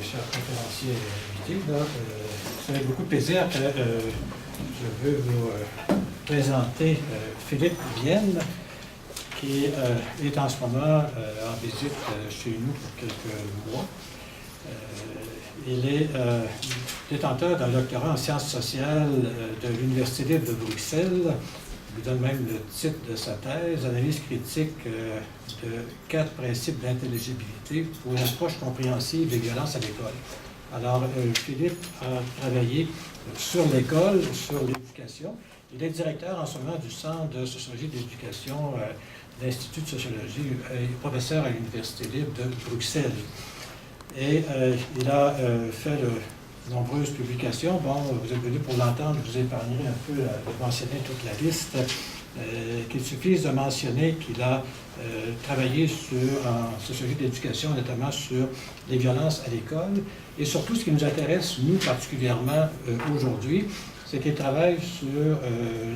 chers conférenciers invités, c'est avec beaucoup de plaisir que je veux vous présenter Philippe Vienne, qui est en ce moment en visite chez nous pour quelques mois. Il est détenteur d'un doctorat en sciences sociales de l'Université libre de Bruxelles. Il lui donne même le titre de sa thèse, Analyse critique de 4 principes d'intelligibilité pour une approche compréhensive des violences à l'école. Alors, Philippe a travaillé sur l'école, sur l'éducation. Il est directeur en ce moment du Centre de sociologie de l'éducation de l'Institut de sociologie et professeur à l'Université libre de Bruxelles. Et il a fait de nombreuses publications. Bon, vous êtes venu pour l'entendre, je vous épargnerai un peu de mentionner toute la liste. Qu'il suffise de mentionner qu'il a travaillé en sociologie de l'éducation, notamment sur les violences à l'école. Et surtout, ce qui nous intéresse, nous, particulièrement aujourd'hui, c'est qu'il travaille sur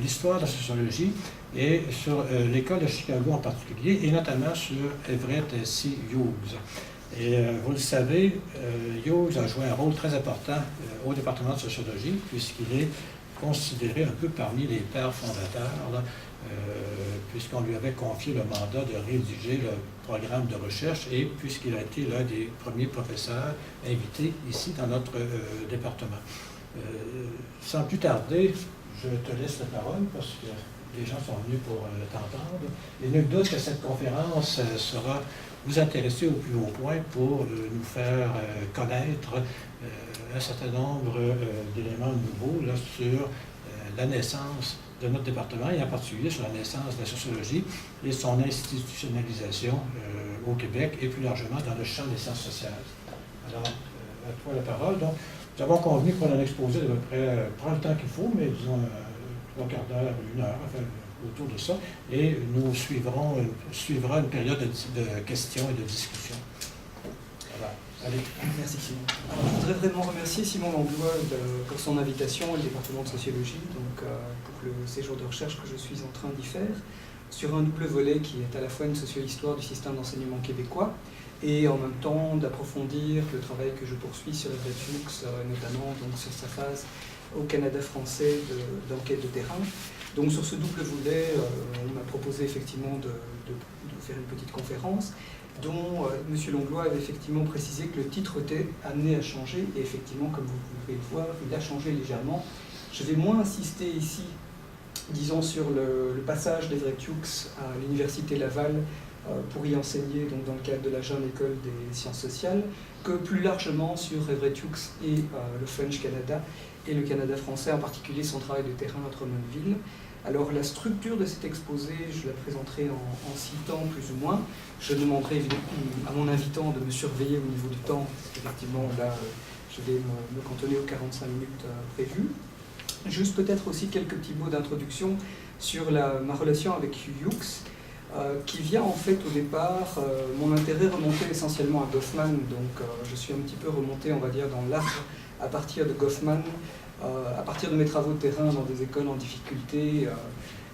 l'histoire de la sociologie et sur l'école de Chicago en particulier, et notamment sur Everett C. Hughes. Et vous le savez, Hughes a joué un rôle très important au département de sociologie, puisqu'il est considéré un peu parmi les pères fondateurs, puisqu'on lui avait confié le mandat de rédiger le programme de recherche et puisqu'il a été l'un des premiers professeurs invités ici dans notre département. Sans plus tarder, je te laisse la parole parce que les gens sont venus pour t'entendre. Et nul doute que cette conférence sera vous intéresser au plus haut point pour nous faire connaître un certain nombre d'éléments nouveaux là, sur la naissance de notre département et en particulier sur la naissance de la sociologie et son institutionnalisation au Québec et plus largement dans le champ des sciences sociales. Alors, à toi la parole. Donc, nous avons convenu pour un exposé d'à peu près, prendre le temps qu'il faut, mais disons 3/4 d'heure, 1 heure, enfin, autour de ça, et nous suivra une période de questions et de discussions. Voilà. Allez. Merci Simon. Alors, je voudrais vraiment remercier Simon Langlois pour son invitation au département de sociologie, donc pour le séjour de recherche que je suis en train d'y faire, sur un double volet qui est à la fois une socio-histoire du système d'enseignement québécois et en même temps d'approfondir le travail que je poursuis sur Everett Hughes, notamment donc, sur sa phase au Canada français d'enquête de terrain. Donc sur ce double volet, on m'a proposé effectivement de faire une petite conférence dont M. Langlois avait effectivement précisé que le titre était amené à changer, et effectivement, comme vous pouvez le voir, il a changé légèrement. Je vais moins insister ici, disons, sur le passage d'Everett Hughes à l'Université Laval pour y enseigner donc, dans le cadre de la jeune école des sciences sociales, que plus largement sur Everett Hughes et le French Canada et le Canada français, en particulier son travail de terrain à Drummondville. Alors la structure de cet exposé, je la présenterai en 6 temps plus ou moins. Je demanderai à mon invitant de me surveiller au niveau du temps, parce qu'effectivement là je vais me cantonner aux 45 minutes prévues. Juste peut-être aussi quelques petits mots d'introduction sur ma relation avec Hughes, qui vient en fait au départ, mon intérêt remontait essentiellement à Goffman, donc je suis un petit peu remonté on va dire dans l'arbre à partir de Goffman, à partir de mes travaux de terrain dans des écoles en difficulté,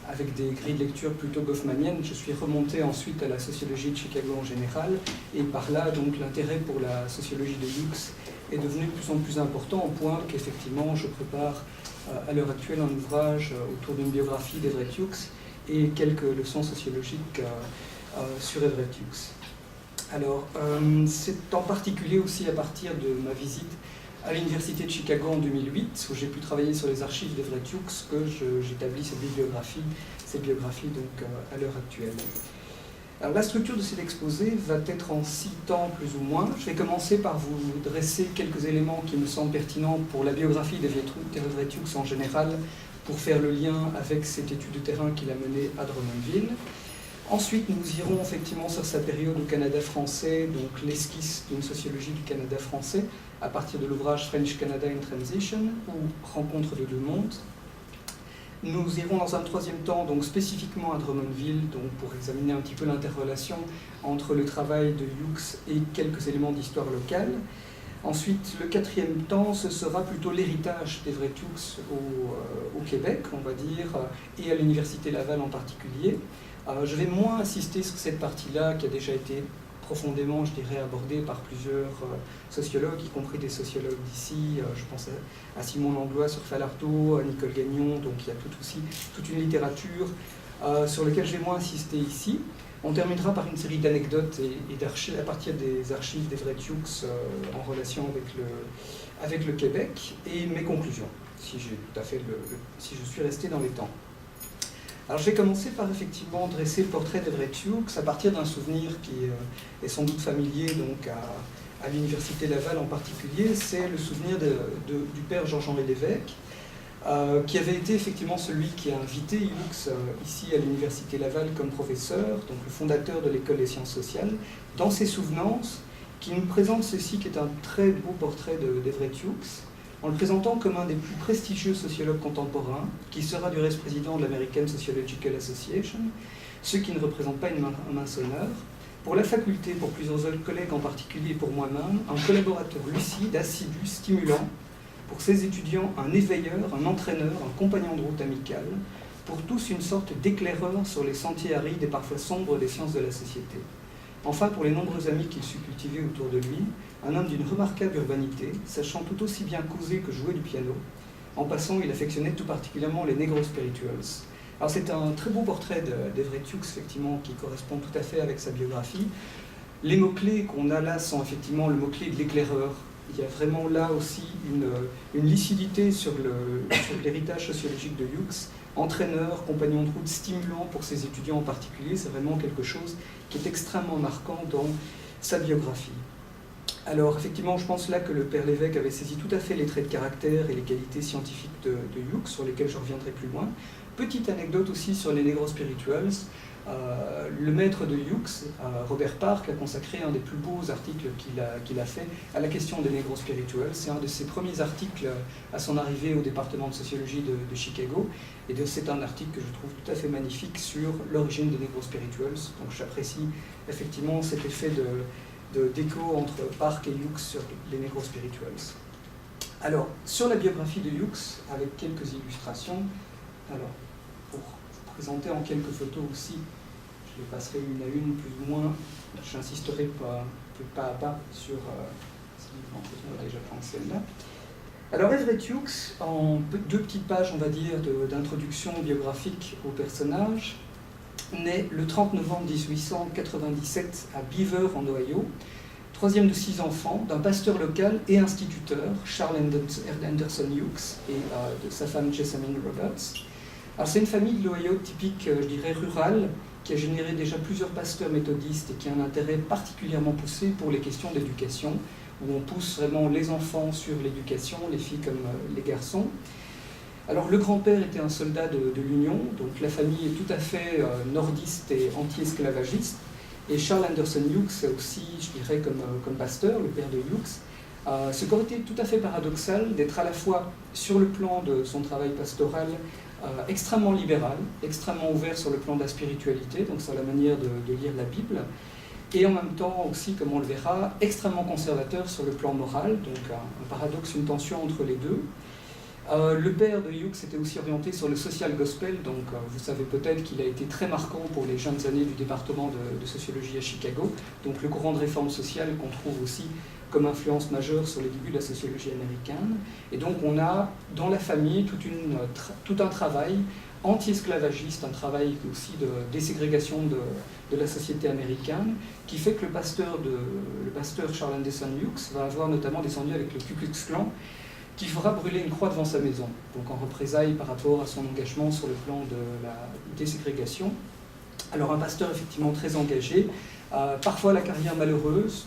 avec des grilles de lecture plutôt goffmaniennes, je suis remonté ensuite à la sociologie de Chicago en général, et par là, donc, l'intérêt pour la sociologie de Hughes est devenu de plus en plus important, au point qu'effectivement, je prépare à l'heure actuelle un ouvrage autour d'une biographie d'Everett Hughes et quelques leçons sociologiques sur Everett Hughes. Alors, c'est en particulier aussi à partir de ma visite à l'Université de Chicago en 2008, où j'ai pu travailler sur les archives d'Everett Hughes, que j'établis cette biographie donc, à l'heure actuelle. Alors, la structure de cet exposé va être en 6 temps plus ou moins. Je vais commencer par vous dresser quelques éléments qui me semblent pertinents pour la biographie d'Everett Hughes en général, pour faire le lien avec cette étude de terrain qu'il a menée à Drummondville. Ensuite, nous irons effectivement sur sa période au Canada français, donc l'esquisse d'une sociologie du Canada français, à partir de l'ouvrage French Canada in Transition, ou Rencontre de 2 mondes. Nous irons dans un 3e temps, donc spécifiquement à Drummondville, donc pour examiner un petit peu l'interrelation entre le travail de Hughes et quelques éléments d'histoire locale. Ensuite, le 4e temps, ce sera plutôt l'héritage d'Everett Hughes au Québec, on va dire, et à l'Université Laval en particulier. Je vais moins insister sur cette partie-là qui a déjà été profondément, je dirais, abordé par plusieurs sociologues, y compris des sociologues d'ici. Je pense à Simon Langlois sur Falardeau, à Nicole Gagnon, donc il y a toute une littérature sur laquelle je vais moins insister ici. On terminera par une série d'anecdotes et d'archives à partir des archives d'Everett Hughes en relation avec le Québec, et mes conclusions, si je suis resté dans les temps. Alors je vais commencer par effectivement dresser le portrait d'Everett Hughes à partir d'un souvenir qui est sans doute familier donc à l'Université Laval en particulier. C'est le souvenir du père Georges-Henri Lévesque, qui avait été effectivement celui qui a invité Hughes ici à l'Université Laval comme professeur, donc le fondateur de l'École des sciences sociales, dans ses souvenances, qui nous présente ceci qui est un très beau portrait d'Everett Hughes, en le présentant comme un des plus prestigieux sociologues contemporains, qui sera du reste président de l'American Sociological Association, ce qui ne représente pas un mince honneur. Pour la faculté, pour plusieurs autres collègues en particulier et pour moi-même, un collaborateur lucide, assidu, stimulant, pour ses étudiants un éveilleur, un entraîneur, un compagnon de route amical, pour tous une sorte d'éclaireur sur les sentiers arides et parfois sombres des sciences de la société. Enfin, pour les nombreux amis qu'il sut cultiver autour de lui, un homme d'une remarquable urbanité, sachant tout aussi bien causer que jouer du piano. En passant, il affectionnait tout particulièrement les Negro Spirituals. Alors c'est un très beau portrait d'Everett Hughes, effectivement, qui correspond tout à fait avec sa biographie. Les mots-clés qu'on a là sont effectivement le mot-clé de l'éclaireur. Il y a vraiment là aussi une lucidité sur l'héritage sociologique de Hughes. Entraîneur, compagnon de route, stimulant pour ses étudiants en particulier, c'est vraiment quelque chose qui est extrêmement marquant dans sa biographie. Alors effectivement, je pense là que le père Lévesque avait saisi tout à fait les traits de caractère et les qualités scientifiques de Hughes, sur lesquels je reviendrai plus loin. Petite anecdote aussi sur les Negro Spirituals. Le maître de Hughes, Robert Park, a consacré un des plus beaux articles qu'il a fait à la question des Negro Spirituals. C'est un de ses premiers articles à son arrivée au département de sociologie de Chicago. Et c'est un article que je trouve tout à fait magnifique sur l'origine des Negro Spirituals. Donc j'apprécie effectivement cet effet d'écho entre Park et Hughes sur les Negro Spirituals. Alors, sur la biographie de Hughes, avec quelques illustrations, alors, pour vous présenter en quelques photos aussi, je les passerai une à une plus ou moins, j'insisterai pas à pas sur on va déjà prendre celle-là. Alors Everett Hughes, en 2 petites pages, on va dire, d'introduction biographique au personnage, naît le 30 novembre 1897 à Beaver, en Ohio, troisième de 6 enfants, d'un pasteur local et instituteur, Charles Anderson Hughes, et de sa femme Jessamine Roberts. Alors c'est une famille de l'Ohio typique, je dirais, rurale, qui a généré déjà plusieurs pasteurs méthodistes et qui a un intérêt particulièrement poussé pour les questions d'éducation, où on pousse vraiment les enfants sur l'éducation, les filles comme les garçons. Alors le grand-père était un soldat de l'Union, donc la famille est tout à fait nordiste et anti-esclavagiste, et Charles Anderson Hughes est aussi, je dirais, comme pasteur, le père de Hughes. Ce qui aurait été tout à fait paradoxal d'être à la fois sur le plan de son travail pastoral extrêmement libéral, extrêmement ouvert sur le plan de la spiritualité, donc sur la manière de lire la Bible, et en même temps aussi, comme on le verra, extrêmement conservateur sur le plan moral, donc un paradoxe, une tension entre les deux. Le père de Hughes était aussi orienté sur le social gospel, donc vous savez peut-être qu'il a été très marquant pour les jeunes années du département de sociologie à Chicago, donc le courant de réforme sociale qu'on trouve aussi comme influence majeure sur les débuts de la sociologie américaine. Et donc on a dans la famille tout un travail anti-esclavagiste, un travail aussi de déségrégation de la société américaine, qui fait que le pasteur Charles Anderson Hughes va avoir notamment descendu avec le Ku Klux Klan, qui fera brûler une croix devant sa maison, donc en représailles par rapport à son engagement sur le plan de la déségrégation. Alors un pasteur effectivement très engagé, parfois la carrière malheureuse,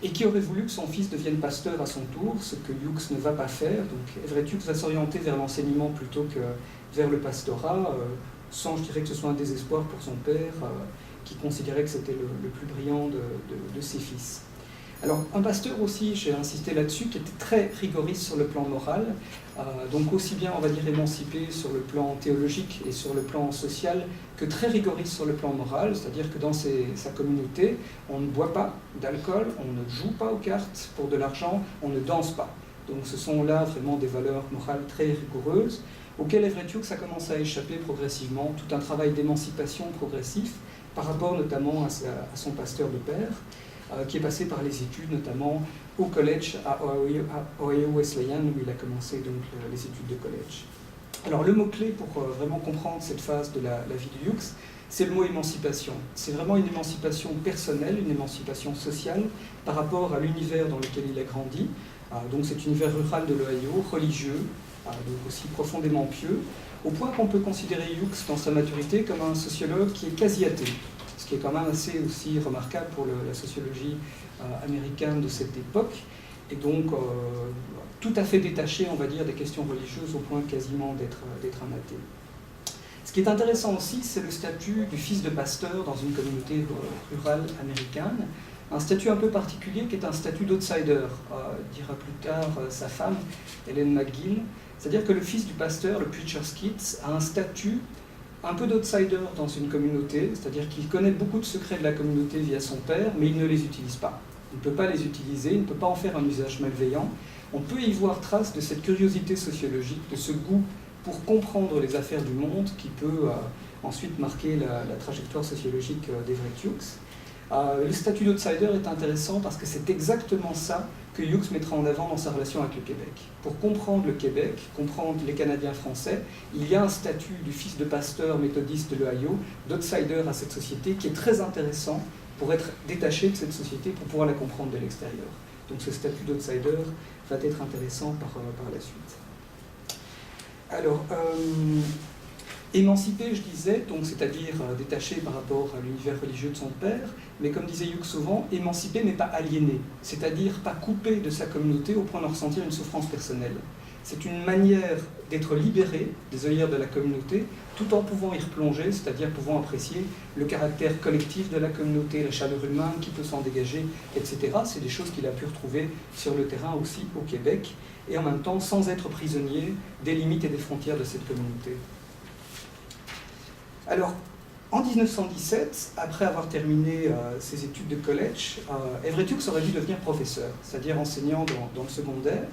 et qui aurait voulu que son fils devienne pasteur à son tour, ce que Hughes ne va pas faire. Donc Everett Hughes va s'orienter vers l'enseignement plutôt que vers le pastorat, sans, je dirais, que ce soit un désespoir pour son père, qui considérait que c'était le plus brillant de ses fils. Alors un pasteur aussi, j'ai insisté là-dessus, qui était très rigoriste sur le plan moral, donc aussi bien, on va dire, émancipé sur le plan théologique et sur le plan social, que très rigoriste sur le plan moral, c'est-à-dire que dans sa communauté, on ne boit pas d'alcool, on ne joue pas aux cartes pour de l'argent, on ne danse pas. Donc ce sont là vraiment des valeurs morales très rigoureuses, auxquelles Everett Hughes a commencé à échapper progressivement, tout un travail d'émancipation progressif, par rapport notamment à son pasteur de père, qui est passé par les études, notamment au collège à Ohio Wesleyan, où il a commencé donc les études de collège. Alors le mot-clé pour vraiment comprendre cette phase de la vie de Hughes, c'est le mot émancipation. C'est vraiment une émancipation personnelle, une émancipation sociale par rapport à l'univers dans lequel il a grandi. Donc cet univers rural de l'Ohio, religieux, donc aussi profondément pieux, au point qu'on peut considérer Hughes dans sa maturité comme un sociologue qui est quasi athée, ce qui est quand même assez aussi remarquable pour la sociologie américaine de cette époque, et donc tout à fait détaché, on va dire, des questions religieuses au point quasiment d'être un athée. Ce qui est intéressant aussi, c'est le statut du fils de pasteur dans une communauté rurale américaine, un statut un peu particulier qui est un statut d'outsider, dira plus tard sa femme, Helen McGill. C'est-à-dire que le fils du pasteur, le preacher's kid, a un statut un peu d'outsider dans une communauté, c'est-à-dire qu'il connaît beaucoup de secrets de la communauté via son père, mais il ne les utilise pas. Il ne peut pas les utiliser, il ne peut pas en faire un usage malveillant. On peut y voir trace de cette curiosité sociologique, de ce goût pour comprendre les affaires du monde qui peut ensuite marquer la trajectoire sociologique d'Everett Hughes. Le statut d'outsider est intéressant parce que c'est exactement ça que Hughes mettra en avant dans sa relation avec le Québec. Pour comprendre le Québec, comprendre les Canadiens français, il y a un statut du fils de pasteur méthodiste de l'Ohio, d'outsider à cette société, qui est très intéressant pour être détaché de cette société, pour pouvoir la comprendre de l'extérieur. Donc ce statut d'outsider va être intéressant par la suite. Alors, émancipé, je disais, donc c'est-à-dire détaché par rapport à l'univers religieux de son père, mais comme disait Hughes souvent, émancipé mais pas aliéné, c'est-à-dire pas coupé de sa communauté au point de ressentir une souffrance personnelle. C'est une manière d'être libéré des œillères de la communauté, tout en pouvant y replonger, c'est-à-dire pouvant apprécier le caractère collectif de la communauté, la chaleur humaine qui peut s'en dégager, etc. C'est des choses qu'il a pu retrouver sur le terrain aussi au Québec, et en même temps sans être prisonnier des limites et des frontières de cette communauté. Alors, en 1917, après avoir terminé ses études de collège, Everett Hughes aurait dû devenir professeur, c'est-à-dire enseignant dans le secondaire.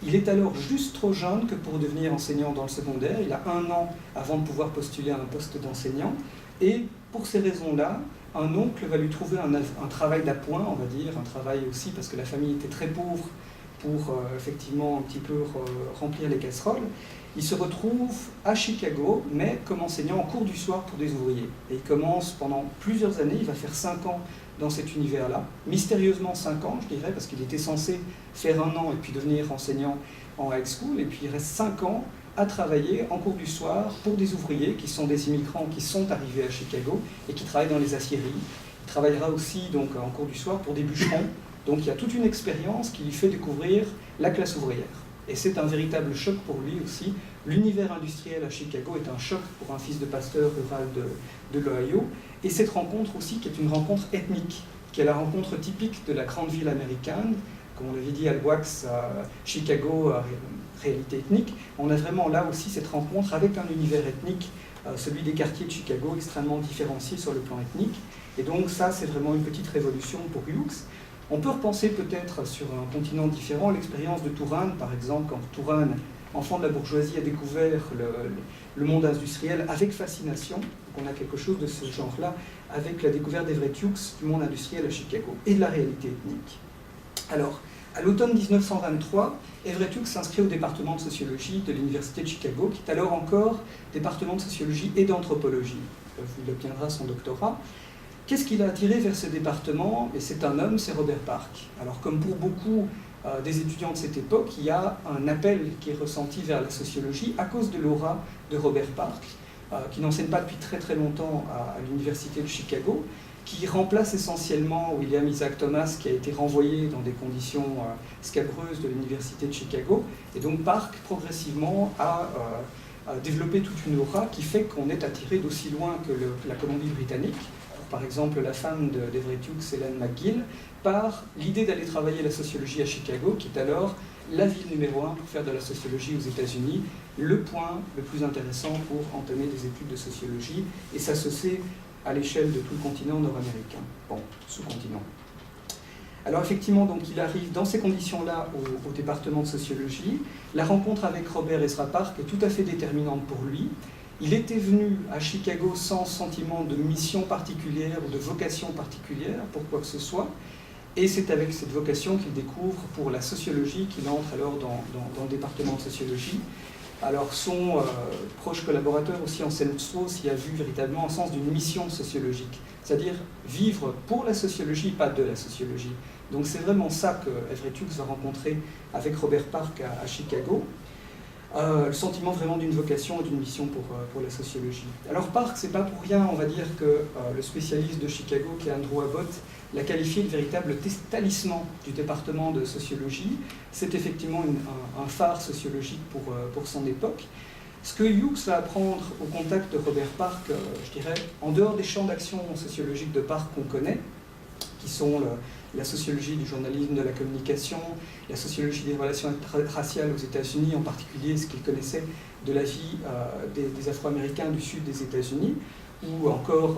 Il est alors juste trop jeune que pour devenir enseignant dans le secondaire. Il a 1 an avant de pouvoir postuler à un poste d'enseignant. Et pour ces raisons-là, un oncle va lui trouver un travail d'appoint, on va dire, un travail aussi parce que la famille était très pauvre pour effectivement un petit peu remplir les casseroles. Il se retrouve à Chicago, mais comme enseignant en cours du soir pour des ouvriers. Et il commence pendant plusieurs années, il va faire 5 ans dans cet univers-là. Mystérieusement 5 ans, je dirais, parce qu'il était censé faire 1 an et puis devenir enseignant en high school. Et puis il reste 5 ans à travailler en cours du soir pour des ouvriers qui sont des immigrants qui sont arrivés à Chicago et qui travaillent dans les aciéries. Il travaillera aussi donc, en cours du soir pour des bûcherons. Donc il y a toute une expérience qui lui fait découvrir la classe ouvrière. Et c'est un véritable choc pour lui aussi. L'univers industriel à Chicago est un choc pour un fils de pasteur rural de l'Ohio. Et cette rencontre aussi, qui est une rencontre ethnique, qui est la rencontre typique de la grande ville américaine, comme on l'avait dit à Wax, Chicago, réalité ethnique. On a vraiment là aussi cette rencontre avec un univers ethnique, celui des quartiers de Chicago, extrêmement différencié sur le plan ethnique. Et donc ça, c'est vraiment une petite révolution pour Hughes. On peut repenser peut-être sur un continent différent l'expérience de Touraine, par exemple, quand Touraine, enfant de la bourgeoisie, a découvert le monde industriel avec fascination. Donc on a quelque chose de ce genre-là avec la découverte d'Everett Hughes du monde industriel à Chicago et de la réalité ethnique. Alors, à l'automne 1923, Everett Hughes s'inscrit au département de sociologie de l'Université de Chicago, qui est alors encore département de sociologie et d'anthropologie. Il obtiendra son doctorat. Qu'est-ce qui l'a attiré vers ce département? Et c'est un homme, c'est Robert Park. Alors comme pour beaucoup des étudiants de cette époque, il y a un appel qui est ressenti vers la sociologie à cause de l'aura de Robert Park, qui n'enseigne pas depuis très très longtemps à l'Université de Chicago, qui remplace essentiellement William Isaac Thomas, qui a été renvoyé dans des conditions scabreuses de l'Université de Chicago. Et donc Park, progressivement, a développé toute une aura qui fait qu'on est attiré d'aussi loin que la Colombie-Britannique. Par exemple, la femme d'Everett Hughes, Helen McGill, par l'idée d'aller travailler la sociologie à Chicago, qui est alors la ville numéro 1 pour faire de la sociologie aux États-Unis, le point le plus intéressant pour entamer des études de sociologie et s'associer à l'échelle de tout le continent nord-américain, bon, sous-continent. Alors effectivement, donc, il arrive dans ces conditions-là au département de sociologie. La rencontre avec Robert Ezra Park est tout à fait déterminante pour lui. Il était venu à Chicago sans sentiment de mission particulière ou de vocation particulière pour quoi que ce soit, et c'est avec cette vocation qu'il découvre pour la sociologie qu'il entre alors dans le département de sociologie. Alors son proche collaborateur aussi, Anselm Strauss, y a vu véritablement un sens d'une mission sociologique, c'est-à-dire vivre pour la sociologie, pas de la sociologie. Donc c'est vraiment ça que Everett Hughes va rencontrer avec Robert Park à Chicago. Le sentiment vraiment d'une vocation et d'une mission pour la sociologie. Alors Park, c'est pas pour rien, on va dire, que le spécialiste de Chicago, qui est Andrew Abbott, l'a qualifié de véritable talisman du département de sociologie. C'est effectivement un phare sociologique pour son époque. Ce que Hughes va apprendre au contact de Robert Park, je dirais, en dehors des champs d'action sociologiques de Park qu'on connaît, qui sont la sociologie du journalisme, de la communication, la sociologie des relations raciales aux États-Unis, en particulier ce qu'il connaissait de la vie des Afro-Américains du sud des États-Unis, ou encore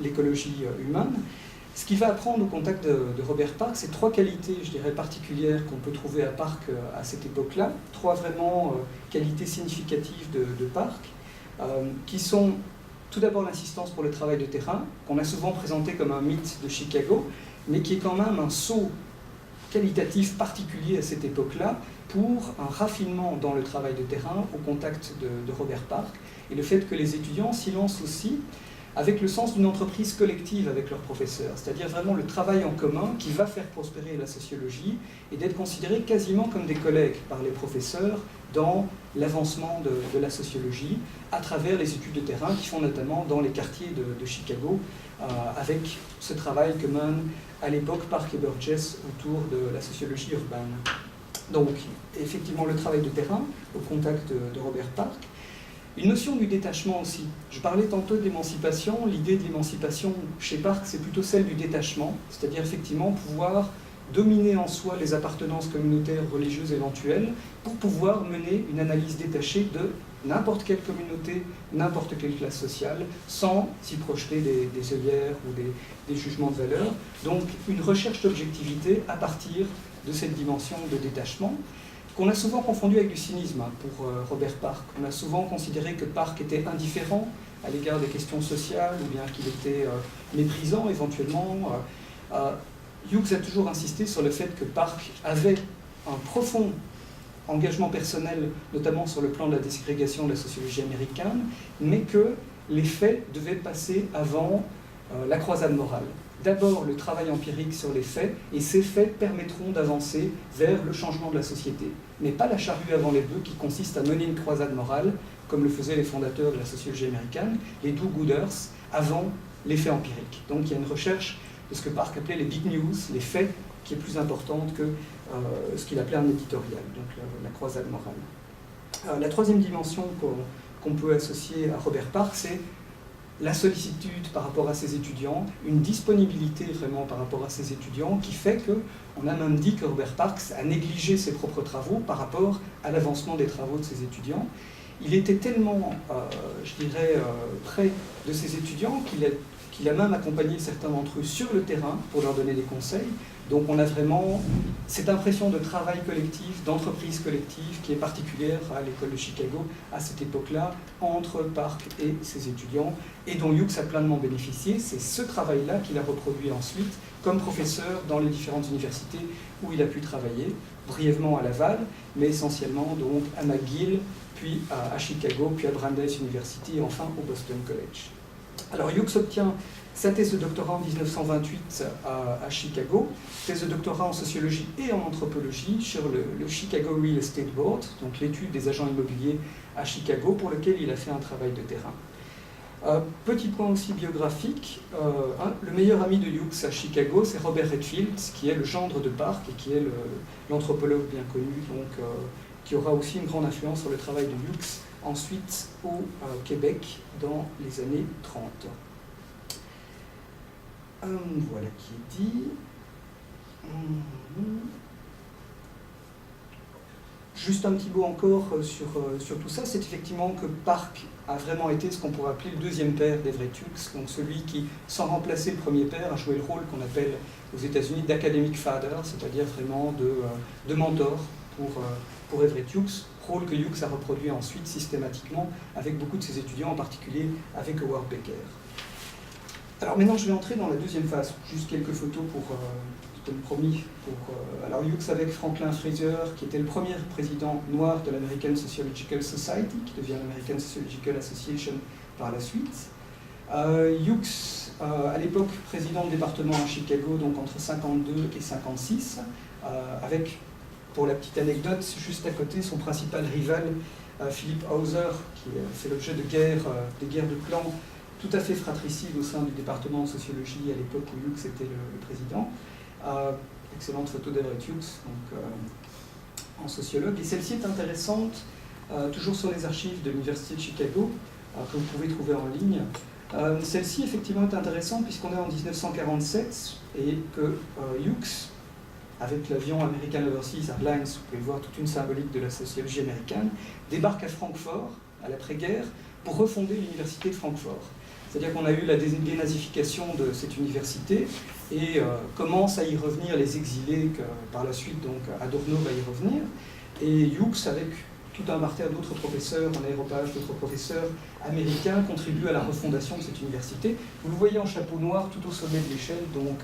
l'écologie humaine. Ce qu'il va apprendre au contact de Robert Park, c'est trois qualités, je dirais, particulières qu'on peut trouver à Park à cette époque-là, trois vraiment qualités significatives de Park, qui sont tout d'abord l'insistance pour le travail de terrain, qu'on a souvent présenté comme un mythe de Chicago, mais qui est quand même un saut qualitatif particulier à cette époque-là pour un raffinement dans le travail de terrain au contact de Robert Park, et le fait que les étudiants s'y lancent aussi avec le sens d'une entreprise collective avec leurs professeurs, c'est-à-dire vraiment le travail en commun qui va faire prospérer la sociologie et d'être considérés quasiment comme des collègues par les professeurs dans l'avancement de la sociologie à travers les études de terrain qui font notamment dans les quartiers de Chicago avec ce travail que mènent à l'époque Park et Burgess autour de la sociologie urbaine. Donc effectivement le travail de terrain au contact de Robert Park. Une notion du détachement aussi. Je parlais tantôt d'émancipation. L'idée de l'émancipation chez Park, c'est plutôt celle du détachement, c'est-à-dire effectivement pouvoir dominer en soi les appartenances communautaires, religieuses éventuelles, pour pouvoir mener une analyse détachée de n'importe quelle communauté, n'importe quelle classe sociale, sans s'y projeter des œillères ou des jugements de valeur. Donc une recherche d'objectivité à partir de cette dimension de détachement, qu'on a souvent confondu avec du cynisme pour Robert Park. On a souvent considéré que Park était indifférent à l'égard des questions sociales, ou bien qu'il était méprisant éventuellement. Hughes a toujours insisté sur le fait que Park avait un profond engagement personnel, notamment sur le plan de la déségrégation de la sociologie américaine, mais que les faits devaient passer avant la croisade morale. D'abord le travail empirique sur les faits, et ces faits permettront d'avancer vers le changement de la société. Mais pas la charrue avant les bœufs qui consiste à mener une croisade morale, comme le faisaient les fondateurs de la sociologie américaine, les do-gooders, avant les faits empiriques. Donc il y a une recherche de ce que Park appelait les big news, les faits, qui est plus importante que ce qu'il appelait un éditorial, donc la croisade morale. La troisième dimension qu'on peut associer à Robert Park, c'est la sollicitude par rapport à ses étudiants, une disponibilité vraiment par rapport à ses étudiants qui fait qu'on a même dit que Robert Park a négligé ses propres travaux par rapport à l'avancement des travaux de ses étudiants. Il était tellement, je dirais, près de ses étudiants qu'il a même accompagné certains d'entre eux sur le terrain pour leur donner des conseils. Donc on a vraiment cette impression de travail collectif, d'entreprise collective qui est particulière à l'école de Chicago à cette époque-là, entre Park et ses étudiants, et dont Hughes a pleinement bénéficié. C'est ce travail-là qu'il a reproduit ensuite comme professeur dans les différentes universités où il a pu travailler, brièvement à Laval, mais essentiellement donc à McGill, puis à Chicago, puis à Brandeis University et enfin au Boston College. Alors Hughes obtient sa thèse de doctorat en 1928 à Chicago, thèse de doctorat en sociologie et en anthropologie sur le Chicago Real Estate Board, donc l'étude des agents immobiliers à Chicago, pour lequel il a fait un travail de terrain. Petit point aussi biographique, le meilleur ami de Hughes à Chicago, c'est Robert Redfield, qui est le gendre de Park et qui est l'anthropologue bien connu, donc, qui aura aussi une grande influence sur le travail de Hughes, ensuite au Québec dans les années 30. Voilà qui est dit. Juste un petit mot encore sur tout ça, c'est effectivement que Park a vraiment été ce qu'on pourrait appeler le deuxième père d'Everett Hughes, donc celui qui, sans remplacer le premier père, a joué le rôle qu'on appelle aux États-Unis d'academic father, c'est-à-dire vraiment de mentor pour Everett Hughes, rôle que Hughes a reproduit ensuite systématiquement avec beaucoup de ses étudiants, en particulier avec Howard Becker. Alors maintenant, je vais entrer dans la deuxième phase. Juste quelques photos pour, comme promis. Alors Hughes avec Franklin Fraser, qui était le premier président noir de l'American Sociological Society, qui devient l'American Sociological Association par la suite. Hughes, à l'époque, président du département à Chicago, donc entre 52 et 56, avec, pour la petite anecdote, juste à côté, son principal rival, Philip Hauser, qui fait l'objet de des guerres de clans tout à fait fratricides au sein du département de sociologie à l'époque où Hughes était le président. Excellente photo d'Everett Hughes, donc, en sociologue. Et celle-ci est intéressante, toujours sur les archives de l'Université de Chicago, que vous pouvez trouver en ligne. Celle-ci, effectivement, est intéressante puisqu'on est en 1947 et que Hughes, avec l'avion American Overseas Airlines, vous pouvez voir toute une symbolique de la sociologie américaine, débarque à Francfort, à l'après-guerre, pour refonder l'université de Francfort. C'est-à-dire qu'on a eu la dénazification de cette université et commencent à y revenir les exilés, que par la suite, donc, Adorno va y revenir. Et Hughes, avec tout un parterre d'autres professeurs en aéropage, d'autres professeurs américains, contribue à la refondation de cette université. Vous le voyez en chapeau noir tout au sommet de l'échelle, donc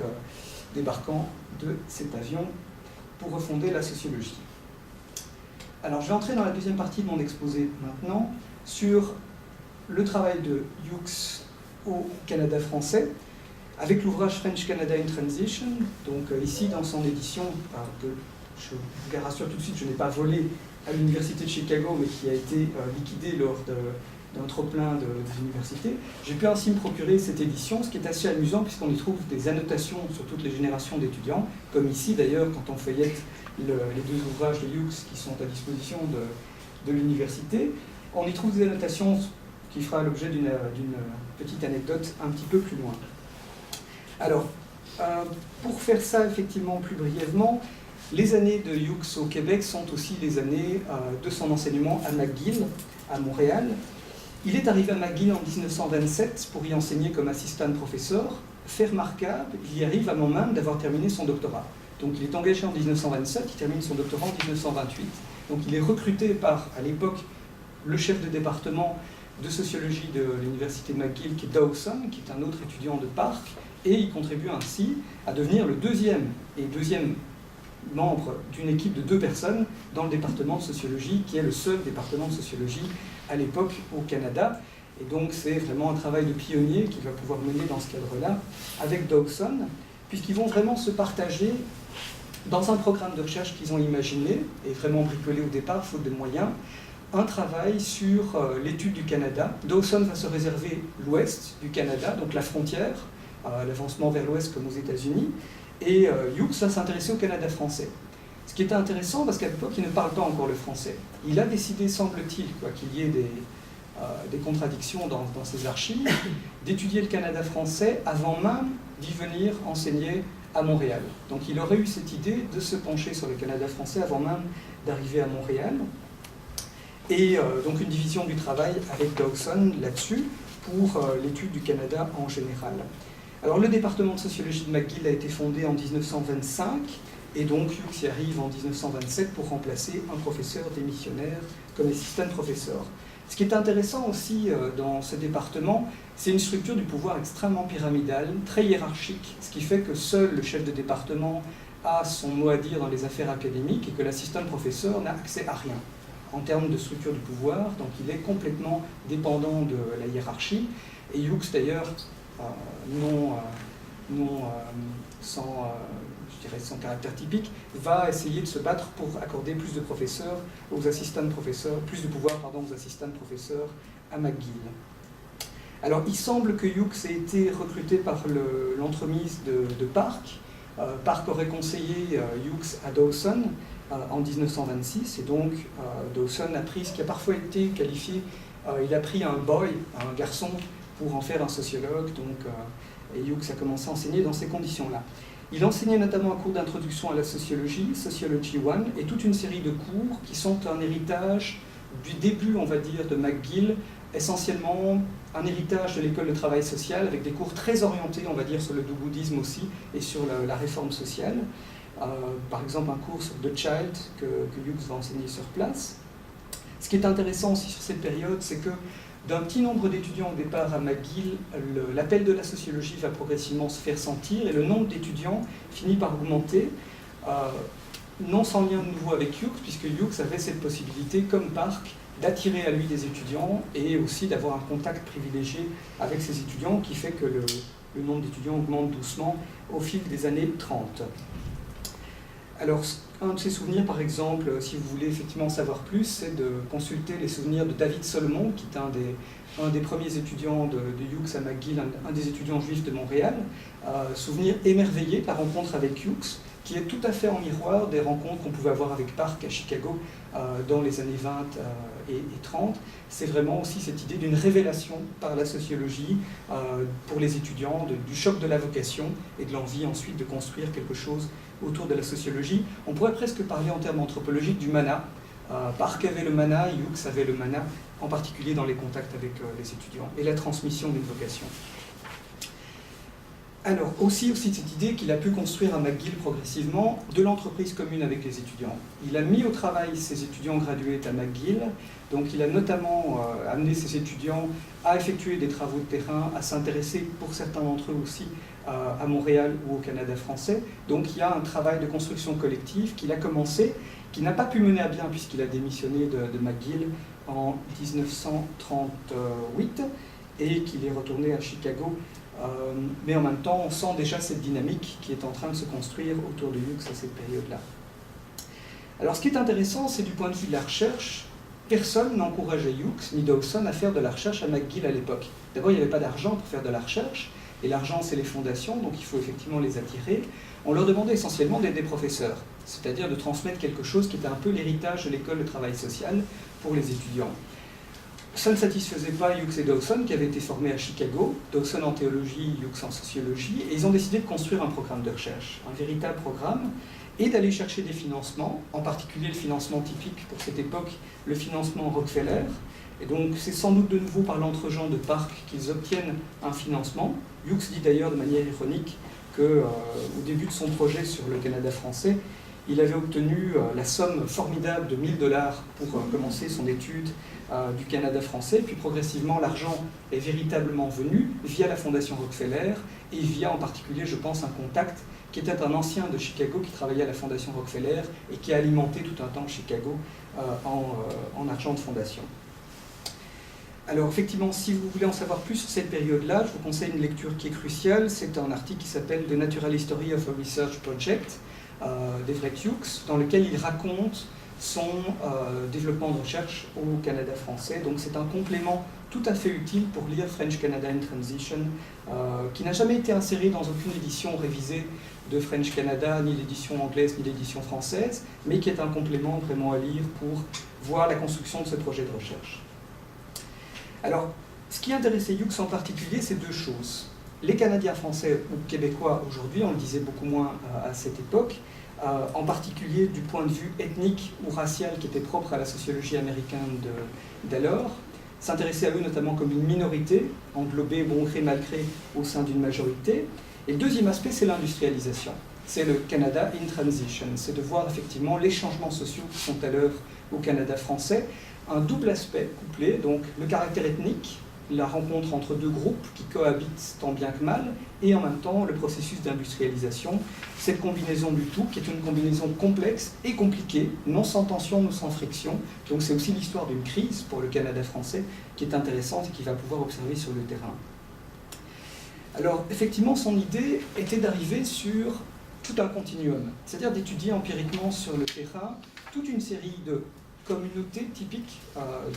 débarquant de cet avion pour refonder la sociologie. Alors je vais entrer dans la deuxième partie de mon exposé maintenant sur le travail de Hughes au Canada français, avec l'ouvrage French Canada in Transition. Donc ici, dans son édition, que je vous rassure tout de suite, je n'ai pas volé à l'Université de Chicago, mais qui a été liquidée lors d'un trop-plein des universités. J'ai pu ainsi me procurer cette édition, ce qui est assez amusant, puisqu'on y trouve des annotations sur toutes les générations d'étudiants, comme ici d'ailleurs, quand on feuillette les deux ouvrages de Hughes qui sont à disposition de l'université. On y trouve des annotations qui fera l'objet d'une petite anecdote un petit peu plus loin. Alors, pour faire ça effectivement plus brièvement, les années de Hughes au Québec sont aussi les années de son enseignement à McGill, à Montréal. Il est arrivé à McGill en 1927 pour y enseigner comme assistant professeur. Fait remarquable, il y arrive avant même d'avoir terminé son doctorat. Donc il est engagé en 1927, il termine son doctorat en 1928. Donc il est recruté par, à l'époque, le chef de département de sociologie de l'université de McGill, qui est Dawson, qui est un autre étudiant de Park, et il contribue ainsi à devenir le deuxième membre d'une équipe de 2 personnes dans le département de sociologie, qui est le seul département de sociologie à l'époque au Canada. Et donc c'est vraiment un travail de pionnier qu'il va pouvoir mener dans ce cadre-là avec Dawson, puisqu'ils vont vraiment se partager dans un programme de recherche qu'ils ont imaginé, et vraiment bricolé au départ, faute de moyens, un travail sur l'étude du Canada. Dawson va se réserver l'ouest du Canada, donc la frontière, l'avancement vers l'ouest comme aux États-Unis, et Hughes va s'intéresser au Canada français. Ce qui était intéressant, parce qu'à l'époque, il ne parle pas encore le français. Il a décidé, semble-t-il, qu'il y ait des contradictions dans ses archives, d'étudier le Canada français avant même d'y venir enseigner à Montréal. Donc il aurait eu cette idée de se pencher sur le Canada français avant même d'arriver à Montréal. Et donc une division du travail avec Dawson là-dessus pour l'étude du Canada en général. Alors le département de sociologie de McGill a été fondé en 1925 et donc Hughes y arrive en 1927 pour remplacer un professeur démissionnaire comme assistant professeur. Ce qui est intéressant aussi dans ce département, c'est une structure du pouvoir extrêmement pyramidale, très hiérarchique, ce qui fait que seul le chef de département a son mot à dire dans les affaires académiques et que l'assistant professeur n'a accès à rien en termes de structure du pouvoir, donc il est complètement dépendant de la hiérarchie. Et Hughes d'ailleurs, sans caractère typique, va essayer de se battre pour accorder plus de professeurs aux assistants professeurs, plus de pouvoir aux assistants professeurs à McGill. Alors il semble que Hughes ait été recruté par l'entremise de Park. Park aurait conseillé Hughes à Dawson en 1926, et donc Dawson a pris ce qui a parfois été qualifié, il a pris un boy, un garçon, pour en faire un sociologue, et Hughes a commencé à enseigner dans ces conditions-là. Il enseignait notamment un cours d'introduction à la sociologie, Sociology 1, et toute une série de cours qui sont un héritage du début, on va dire, de McGill, essentiellement un héritage de l'école de travail social, avec des cours très orientés, on va dire, sur le do-goodisme aussi, et sur la réforme sociale. Par exemple, un cours sur The Child que Hughes va enseigner sur place. Ce qui est intéressant aussi sur cette période, c'est que d'un petit nombre d'étudiants au départ à McGill, l'appel de la sociologie va progressivement se faire sentir et le nombre d'étudiants finit par augmenter, non sans lien de nouveau avec Hughes, puisque Hughes avait cette possibilité, comme Park, d'attirer à lui des étudiants et aussi d'avoir un contact privilégié avec ces étudiants qui fait que le nombre d'étudiants augmente doucement au fil des années 30. Alors, un de ses souvenirs, par exemple, si vous voulez effectivement en savoir plus, c'est de consulter les souvenirs de David Solomon, qui est un des premiers étudiants de Hughes à McGill, un des étudiants juifs de Montréal. Souvenir émerveillé de la rencontre avec Hughes, qui est tout à fait en miroir des rencontres qu'on pouvait avoir avec Park à Chicago dans les années 20 et 30. C'est vraiment aussi cette idée d'une révélation par la sociologie pour les étudiants, du choc de la vocation et de l'envie ensuite de construire quelque chose autour de la sociologie. On pourrait presque parler en termes anthropologiques du mana. Park avait le mana, Hughes avait le mana, en particulier dans les contacts avec les étudiants et la transmission d'une vocation. Alors, aussi cette idée qu'il a pu construire à McGill progressivement de l'entreprise commune avec les étudiants. Il a mis au travail ses étudiants gradués à McGill, donc il a notamment amené ses étudiants à effectuer des travaux de terrain, à s'intéresser pour certains d'entre eux aussi à Montréal ou au Canada français. Donc il y a un travail de construction collective qu'il a commencé, qu'il n'a pas pu mener à bien puisqu'il a démissionné de McGill en 1938 et qu'il est retourné à Chicago. Mais en même temps, on sent déjà cette dynamique qui est en train de se construire autour de Hughes à cette période-là. Alors ce qui est intéressant, c'est du point de vue de la recherche, personne n'encourageait Hughes ni Dawson à faire de la recherche à McGill à l'époque. D'abord, il n'y avait pas d'argent pour faire de la recherche, et l'argent, c'est les fondations, donc il faut effectivement les attirer. On leur demandait essentiellement d'être des professeurs, c'est-à-dire de transmettre quelque chose qui était un peu l'héritage de l'école de travail social pour les étudiants. Ça ne satisfaisait pas Hughes et Dawson, qui avaient été formés à Chicago, Dawson en théologie, Hughes en sociologie, et ils ont décidé de construire un programme de recherche, un véritable programme, et d'aller chercher des financements, en particulier le financement typique pour cette époque, le financement Rockefeller. Et donc c'est sans doute de nouveau par l'entregent de Park qu'ils obtiennent un financement. Hughes dit d'ailleurs de manière ironique qu'au début de son projet sur le Canada français, il avait obtenu la somme formidable de 1000 $ pour commencer son étude du Canada français, puis progressivement l'argent est véritablement venu via la Fondation Rockefeller et via en particulier, je pense, un contact qui était un ancien de Chicago qui travaillait à la Fondation Rockefeller et qui a alimenté tout un temps Chicago en argent de fondation. Alors effectivement, si vous voulez en savoir plus sur cette période-là, je vous conseille une lecture qui est cruciale. C'est un article qui s'appelle « The Natural History of a Research Project » d'Everett Hughes, dans lequel il raconte son développement de recherche au Canada français. Donc c'est un complément tout à fait utile pour lire French Canada in Transition, qui n'a jamais été inséré dans aucune édition révisée de French Canada, ni l'édition anglaise, ni l'édition française, mais qui est un complément vraiment à lire pour voir la construction de ce projet de recherche. Alors, ce qui intéressait Hughes en particulier, c'est deux choses. Les Canadiens français ou Québécois aujourd'hui, on le disait beaucoup moins à cette époque, en particulier du point de vue ethnique ou racial qui était propre à la sociologie américaine d'alors, s'intéressaient à eux notamment comme une minorité, englobée bon gré mal gré au sein d'une majorité. Et le deuxième aspect, c'est l'industrialisation. C'est le Canada in Transition, c'est de voir effectivement les changements sociaux qui sont à l'œuvre au Canada français. Un double aspect couplé, donc le caractère ethnique, la rencontre entre deux groupes qui cohabitent tant bien que mal, et en même temps le processus d'industrialisation, cette combinaison du tout, qui est une combinaison complexe et compliquée, non sans tension, non sans friction. Donc c'est aussi l'histoire d'une crise pour le Canada français qui est intéressante et qu'il va pouvoir observer sur le terrain. Alors effectivement, son idée était d'arriver sur tout un continuum, c'est-à-dire d'étudier empiriquement sur le terrain toute une série de communautés typiques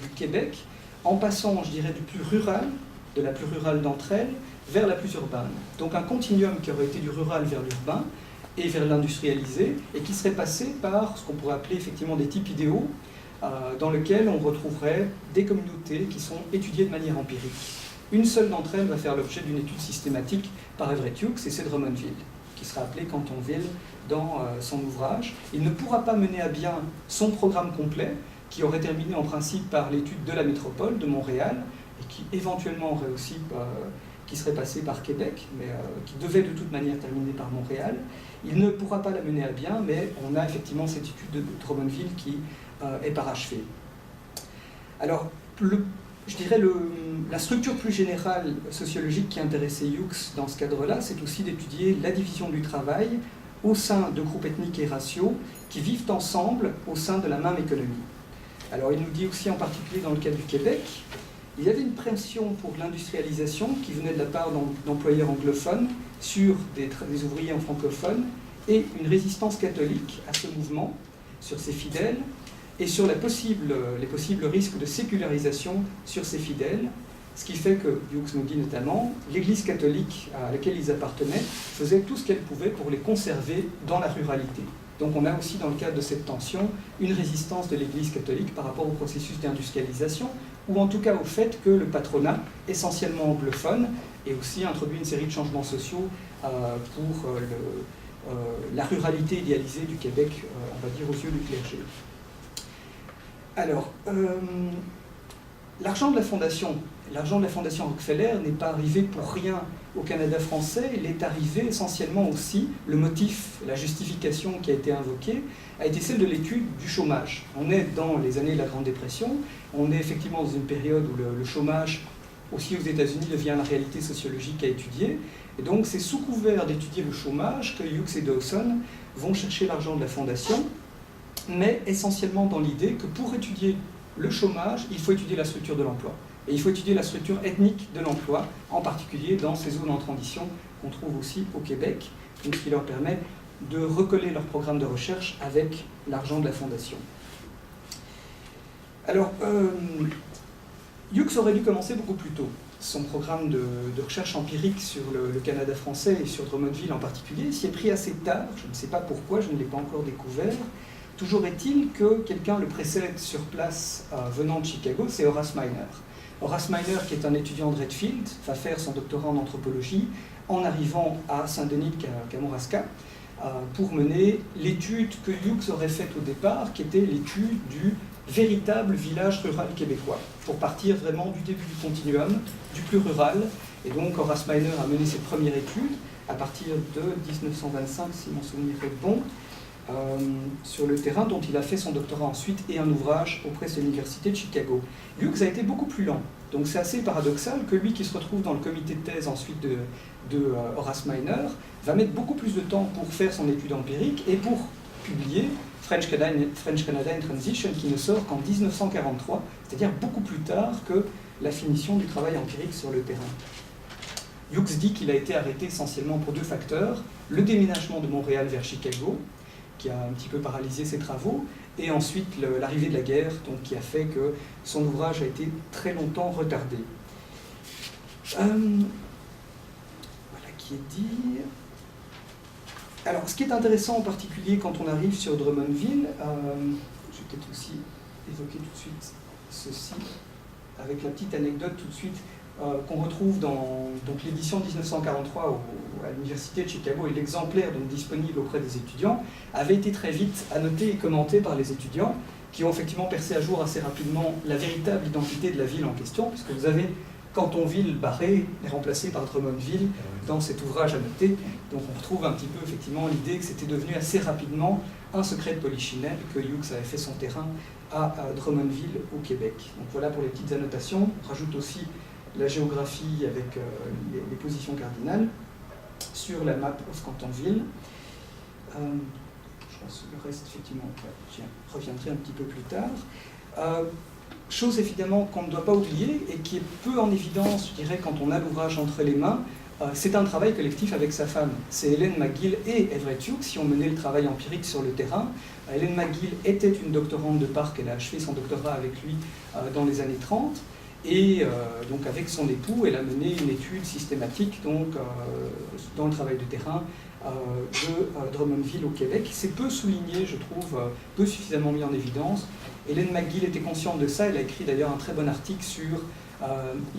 du Québec, en passant, je dirais, du plus rural, de la plus rurale d'entre elles, vers la plus urbaine. Donc un continuum qui aurait été du rural vers l'urbain et vers l'industrialisé, et qui serait passé par ce qu'on pourrait appeler effectivement des types idéaux, dans lesquels on retrouverait des communautés qui sont étudiées de manière empirique. Une seule d'entre elles va faire l'objet d'une étude systématique par Everett Hughes, et c'est Drummondville, qui sera appelé Cantonville dans son ouvrage. Il ne pourra pas mener à bien son programme complet, qui aurait terminé en principe par l'étude de la métropole de Montréal, et qui éventuellement aurait aussi, qui serait passé par Québec, mais qui devait de toute manière terminer par Montréal. Il ne pourra pas la mener à bien, mais on a effectivement cette étude de Drummondville qui est parachevée. Alors, je dirais la structure plus générale sociologique qui intéressait Hughes dans ce cadre-là, c'est aussi d'étudier la division du travail au sein de groupes ethniques et raciaux qui vivent ensemble au sein de la même économie. Alors il nous dit aussi en particulier dans le cas du Québec, il y avait une pression pour l'industrialisation qui venait de la part d'employeurs anglophones sur des ouvriers en francophones et une résistance catholique à ce mouvement, sur ses fidèles, et sur les possibles risques de sécularisation sur ces fidèles, ce qui fait que, Hughes nous dit notamment, l'Église catholique à laquelle ils appartenaient faisait tout ce qu'elle pouvait pour les conserver dans la ruralité. Donc on a aussi dans le cadre de cette tension une résistance de l'Église catholique par rapport au processus d'industrialisation, ou en tout cas au fait que le patronat, essentiellement anglophone, ait aussi introduit une série de changements sociaux pour la ruralité idéalisée du Québec, on va dire aux yeux du clergé. Alors, l'argent de la Fondation Rockefeller n'est pas arrivé pour rien au Canada français, il est arrivé essentiellement aussi, le motif, la justification qui a été invoquée, a été celle de l'étude du chômage. On est dans les années de la Grande Dépression, on est effectivement dans une période où le chômage, aussi aux États-Unis, devient la réalité sociologique à étudier, et donc c'est sous couvert d'étudier le chômage que Hughes et Dawson vont chercher l'argent de la Fondation, mais essentiellement dans l'idée que pour étudier le chômage, il faut étudier la structure de l'emploi. Et il faut étudier la structure ethnique de l'emploi, en particulier dans ces zones en transition qu'on trouve aussi au Québec, donc ce qui leur permet de recoller leur programme de recherche avec l'argent de la Fondation. Alors, Hughes aurait dû commencer beaucoup plus tôt. Son programme de recherche empirique sur le Canada français et sur Drummondville en particulier s'y est pris assez tard, je ne sais pas pourquoi, je ne l'ai pas encore découvert. Toujours est-il que quelqu'un le précède sur place venant de Chicago, c'est Horace Miner. Horace Miner, qui est un étudiant de Redfield, va faire son doctorat en anthropologie en arrivant à Saint-Denis de Kamouraska pour mener l'étude que Hughes aurait faite au départ, qui était l'étude du véritable village rural québécois, pour partir vraiment du début du continuum, du plus rural. Et donc Horace Miner a mené cette première étude à partir de 1925, si mon souvenir est bon, sur le terrain, dont il a fait son doctorat ensuite et un ouvrage auprès de l'université de Chicago. Hughes a été beaucoup plus lent, donc c'est assez paradoxal que lui qui se retrouve dans le comité de thèse ensuite de Horace Miner va mettre beaucoup plus de temps pour faire son étude empirique et pour publier French Canada in Transition, qui ne sort qu'en 1943, c'est-à-dire beaucoup plus tard que la finition du travail empirique sur le terrain. Hughes dit qu'il a été arrêté essentiellement pour deux facteurs: le déménagement de Montréal vers Chicago, qui a un petit peu paralysé ses travaux, et ensuite l'arrivée de la guerre, donc, qui a fait que son ouvrage a été très longtemps retardé. Voilà qui est dit. Alors, ce qui est intéressant en particulier quand on arrive sur Drummondville, je vais peut-être aussi évoquer tout de suite ceci, avec la petite anecdote tout de suite, qu'on retrouve dans l'édition 1943 à l'université de Chicago, et l'exemplaire donc disponible auprès des étudiants avait été très vite annoté et commenté par les étudiants, qui ont effectivement percé à jour assez rapidement la véritable identité de la ville en question, puisque vous avez Cantonville barré et remplacé par Drummondville dans cet ouvrage annoté. Donc on retrouve un petit peu effectivement l'idée que c'était devenu assez rapidement un secret de polichinelle, que Hughes avait fait son terrain à Drummondville au Québec. Donc voilà pour les petites annotations. On rajoute aussi la géographie avec les positions cardinales sur la map of Cantonville. Je pense que le reste, effectivement, j'y reviendrai un petit peu plus tard. Chose évidemment qu'on ne doit pas oublier et qui est peu en évidence, je dirais, quand on a l'ouvrage entre les mains, c'est un travail collectif avec sa femme. C'est Helen McGill et Everett Hughes qui ont mené le travail empirique sur le terrain. Helen McGill était une doctorante de Parc, elle a achevé son doctorat avec lui dans les années 30. Et donc avec son époux, elle a mené une étude systématique donc, dans le travail de terrain de Drummondville au Québec. C'est peu souligné, je trouve, peu suffisamment mis en évidence. Hélène McGill était consciente de ça, elle a écrit d'ailleurs un très bon article sur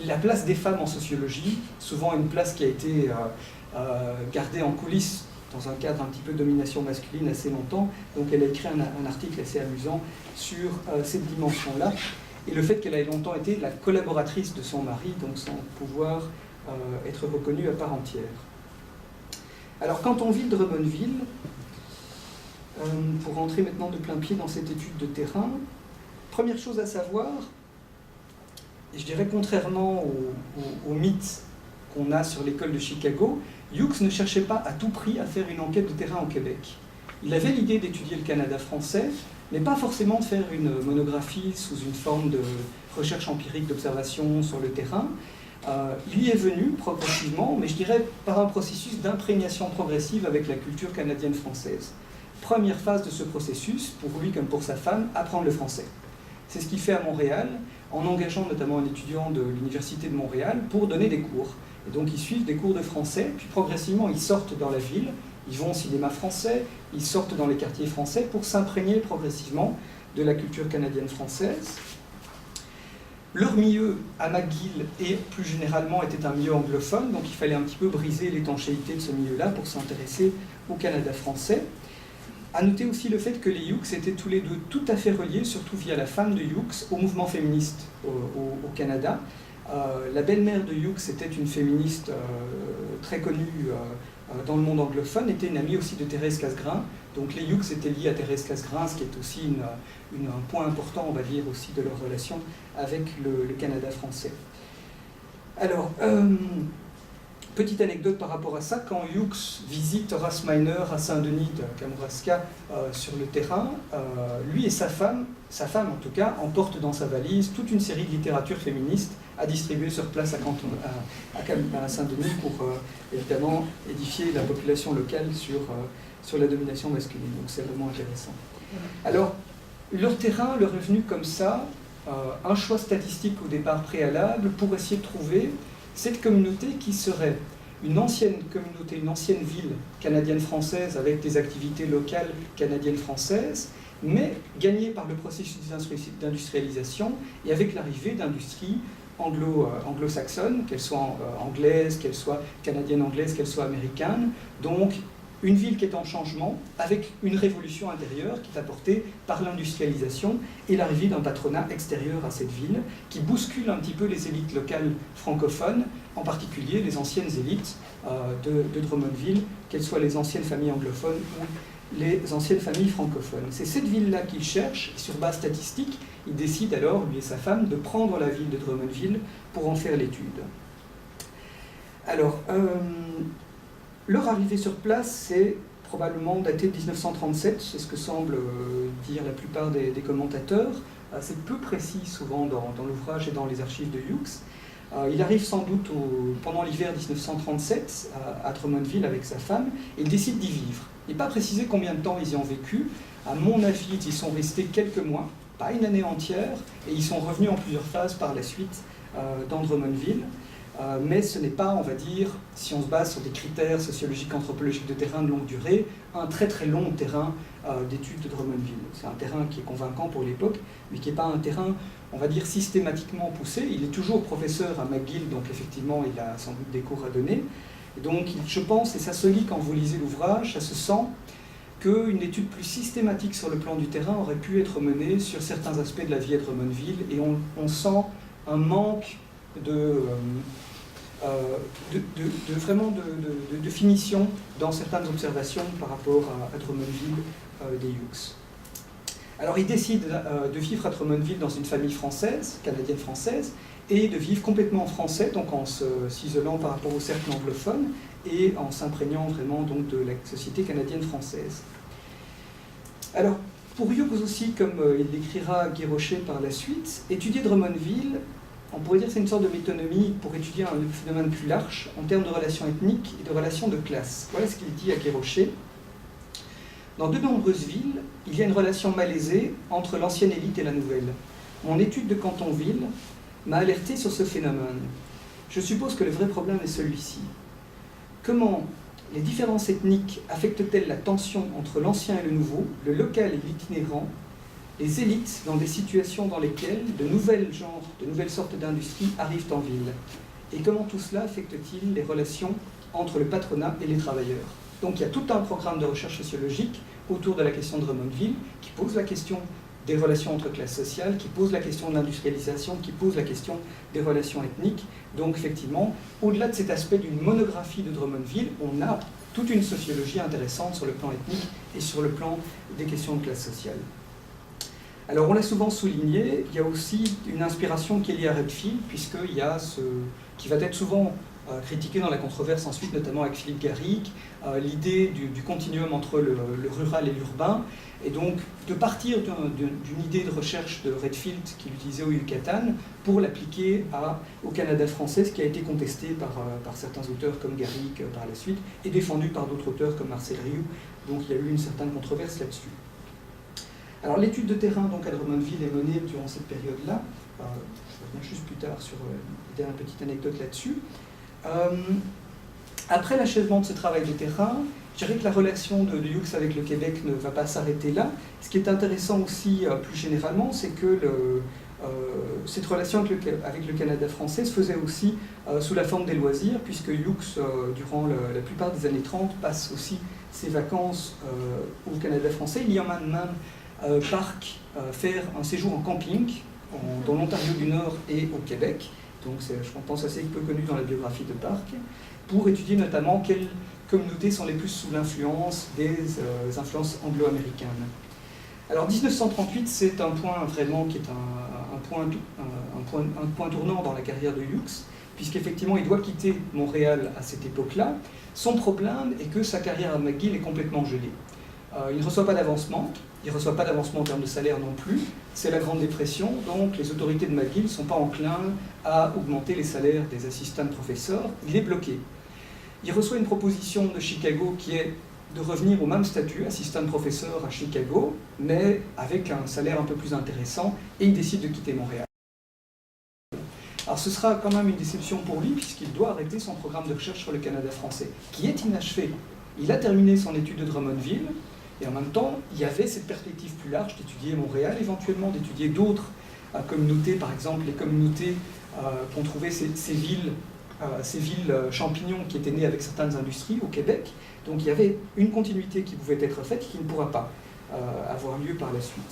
la place des femmes en sociologie, souvent une place qui a été gardée en coulisses dans un cadre un petit peu de domination masculine assez longtemps. Donc elle a écrit un article assez amusant sur cette dimension-là. Et le fait qu'elle ait longtemps été la collaboratrice de son mari, donc sans pouvoir être reconnue à part entière. Alors, quand on vit de Drummondville, pour rentrer maintenant de plein pied dans cette étude de terrain, première chose à savoir, et je dirais contrairement au mythe qu'on a sur l'école de Chicago, Hughes ne cherchait pas à tout prix à faire une enquête de terrain au Québec. Il avait l'idée d'étudier le Canada français, mais pas forcément de faire une monographie sous une forme de recherche empirique d'observation sur le terrain. Il y est venu progressivement, mais je dirais par un processus d'imprégnation progressive avec la culture canadienne-française. Première phase de ce processus, pour lui comme pour sa femme, apprendre le français. C'est ce qu'il fait à Montréal, en engageant notamment un étudiant de l'Université de Montréal pour donner des cours. Et donc ils suivent des cours de français, puis progressivement ils sortent dans la ville, ils vont au cinéma français, ils sortent dans les quartiers français pour s'imprégner progressivement de la culture canadienne-française. Leur milieu à McGill et plus généralement était un milieu anglophone, donc il fallait un petit peu briser l'étanchéité de ce milieu-là pour s'intéresser au Canada français. À noter aussi le fait que les Hughes étaient tous les deux tout à fait reliés, surtout via la femme de Hughes, au mouvement féministe au Canada. La belle-mère de Hughes était une féministe très connue dans le monde anglophone, était une amie aussi de Thérèse Casgrain. Donc les Hughes étaient liés à Thérèse Casgrain, ce qui est aussi un point important, on va dire, aussi de leur relation avec le Canada français. Alors, petite anecdote par rapport à ça, quand Hughes visite Horace Miner à Saint-Denis de Kamouraska sur le terrain, lui et sa femme en tout cas, emportent dans sa valise toute une série de littérature féministe à distribuer sur place à Saint-Denis pour évidemment édifier la population locale sur la domination masculine. Donc c'est vraiment intéressant. Alors, leur terrain leur est venu comme ça, un choix statistique au départ préalable pour essayer de trouver cette communauté qui serait une ancienne communauté, une ancienne ville canadienne-française avec des activités locales canadiennes-françaises, mais gagnée par le processus d'industrialisation et avec l'arrivée d'industries anglo-saxonnes, qu'elles soient anglaises, qu'elles soient canadiennes-anglaises, qu'elles soient américaines. Donc une ville qui est en changement, avec une révolution intérieure qui est apportée par l'industrialisation et l'arrivée d'un patronat extérieur à cette ville, qui bouscule un petit peu les élites locales francophones, en particulier les anciennes élites de Drummondville, qu'elles soient les anciennes familles anglophones ou les anciennes familles francophones. C'est cette ville-là qu'il cherche, et sur base statistique, il décide alors, lui et sa femme, de prendre la ville de Drummondville pour en faire l'étude. Alors, leur arrivée sur place, c'est probablement daté de 1937, c'est ce que semblent dire la plupart des commentateurs. C'est peu précis souvent dans l'ouvrage et dans les archives de Hughes. Il arrive sans doute pendant l'hiver 1937 à Drummondville avec sa femme, et il décide d'y vivre. Il n'est pas précisé combien de temps ils y ont vécu. À mon avis, ils y sont restés quelques mois, pas une année entière, et ils sont revenus en plusieurs phases par la suite dans Drummondville. Mais ce n'est pas, on va dire, si on se base sur des critères sociologiques, anthropologiques de terrain de longue durée, un très très long terrain d'études de Drummondville. C'est un terrain qui est convaincant pour l'époque, mais qui n'est pas un terrain, on va dire, systématiquement poussé. Il est toujours professeur à McGill, donc effectivement, il a sans doute des cours à donner. Et donc, je pense, et ça se lit quand vous lisez l'ouvrage, ça se sent qu'une étude plus systématique sur le plan du terrain aurait pu être menée sur certains aspects de la vie à Drummondville, et on sent un manque de finition dans certaines observations par rapport à Drummondville des Hughes. Alors il décide de vivre à Drummondville dans une famille française, canadienne-française, et de vivre complètement en français, donc en s'isolant par rapport au cercle anglophone et en s'imprégnant vraiment donc, de la société canadienne-française. Alors, pour Hughes aussi, comme il l'écrira Guy Rocher par la suite, étudier Drummondville, on pourrait dire que c'est une sorte de métonymie pour étudier un phénomène plus large en termes de relations ethniques et de relations de classe. Voilà ce qu'il dit à Guy Rocher. Dans de nombreuses villes, il y a une relation malaisée entre l'ancienne élite et la nouvelle. Mon étude de Cantonville m'a alerté sur ce phénomène. Je suppose que le vrai problème est celui-ci. Comment les différences ethniques affectent-elles la tension entre l'ancien et le nouveau, le local et l'itinérant, les élites dans des situations dans lesquelles de nouvelles sortes d'industries arrivent en ville? Et comment tout cela affecte-t-il les relations entre le patronat et les travailleurs? Donc il y a tout un programme de recherche sociologique autour de la question de Drummondville qui pose la question des relations entre classes sociales, qui pose la question de l'industrialisation, qui pose la question des relations ethniques. Donc effectivement, au-delà de cet aspect d'une monographie de Drummondville, on a toute une sociologie intéressante sur le plan ethnique et sur le plan des questions de classe sociale. Alors on l'a souvent souligné, il y a aussi une inspiration qui est liée à Redfield, puisqu'il y a qui va être souvent critiqué dans la controverse ensuite, notamment avec Philippe Garrigue, l'idée du continuum entre le rural et l'urbain, et donc de partir d'une idée de recherche de Redfield qu'il utilisait au Yucatan pour l'appliquer au Canada français, ce qui a été contesté par certains auteurs comme Garrigue par la suite, et défendu par d'autres auteurs comme Marcel Rioux, donc il y a eu une certaine controverse là-dessus. Alors l'étude de terrain donc, à Drummondville est menée durant cette période-là, je reviens juste plus tard sur une petite anecdote là-dessus. Après l'achèvement de ce travail de terrain, je dirais que la relation de Hughes avec le Québec ne va pas s'arrêter là. Ce qui est intéressant aussi, plus généralement, c'est que cette relation avec le Canada français se faisait aussi sous la forme des loisirs, puisque Hughes, durant la plupart des années 30, passe aussi ses vacances au Canada français. Il y en a même faire un séjour en camping dans l'Ontario du Nord et au Québec. Donc je pense assez peu connu dans la biographie de Park, pour étudier notamment quelles communautés sont les plus sous l'influence des influences anglo-américaines. Alors 1938, c'est un point vraiment qui est un point tournant dans la carrière de Hughes, puisqu'effectivement il doit quitter Montréal à cette époque-là. Son problème est que sa carrière à McGill est complètement gelée. Il ne reçoit pas d'avancement, il ne reçoit pas d'avancement en termes de salaire non plus. C'est la Grande Dépression, donc les autorités de McGill ne sont pas enclins à augmenter les salaires des assistants professeurs. Il est bloqué. Il reçoit une proposition de Chicago qui est de revenir au même statut, assistant professeur à Chicago, mais avec un salaire un peu plus intéressant, et il décide de quitter Montréal. Alors ce sera quand même une déception pour lui, puisqu'il doit arrêter son programme de recherche sur le Canada français, qui est inachevé. Il a terminé son étude de Drummondville, et en même temps, il y avait cette perspective plus large d'étudier Montréal, éventuellement d'étudier d'autres communautés, par exemple les communautés qu'ont trouvées ces villes champignons qui étaient nées avec certaines industries au Québec. Donc il y avait une continuité qui pouvait être faite et qui ne pourra pas avoir lieu par la suite.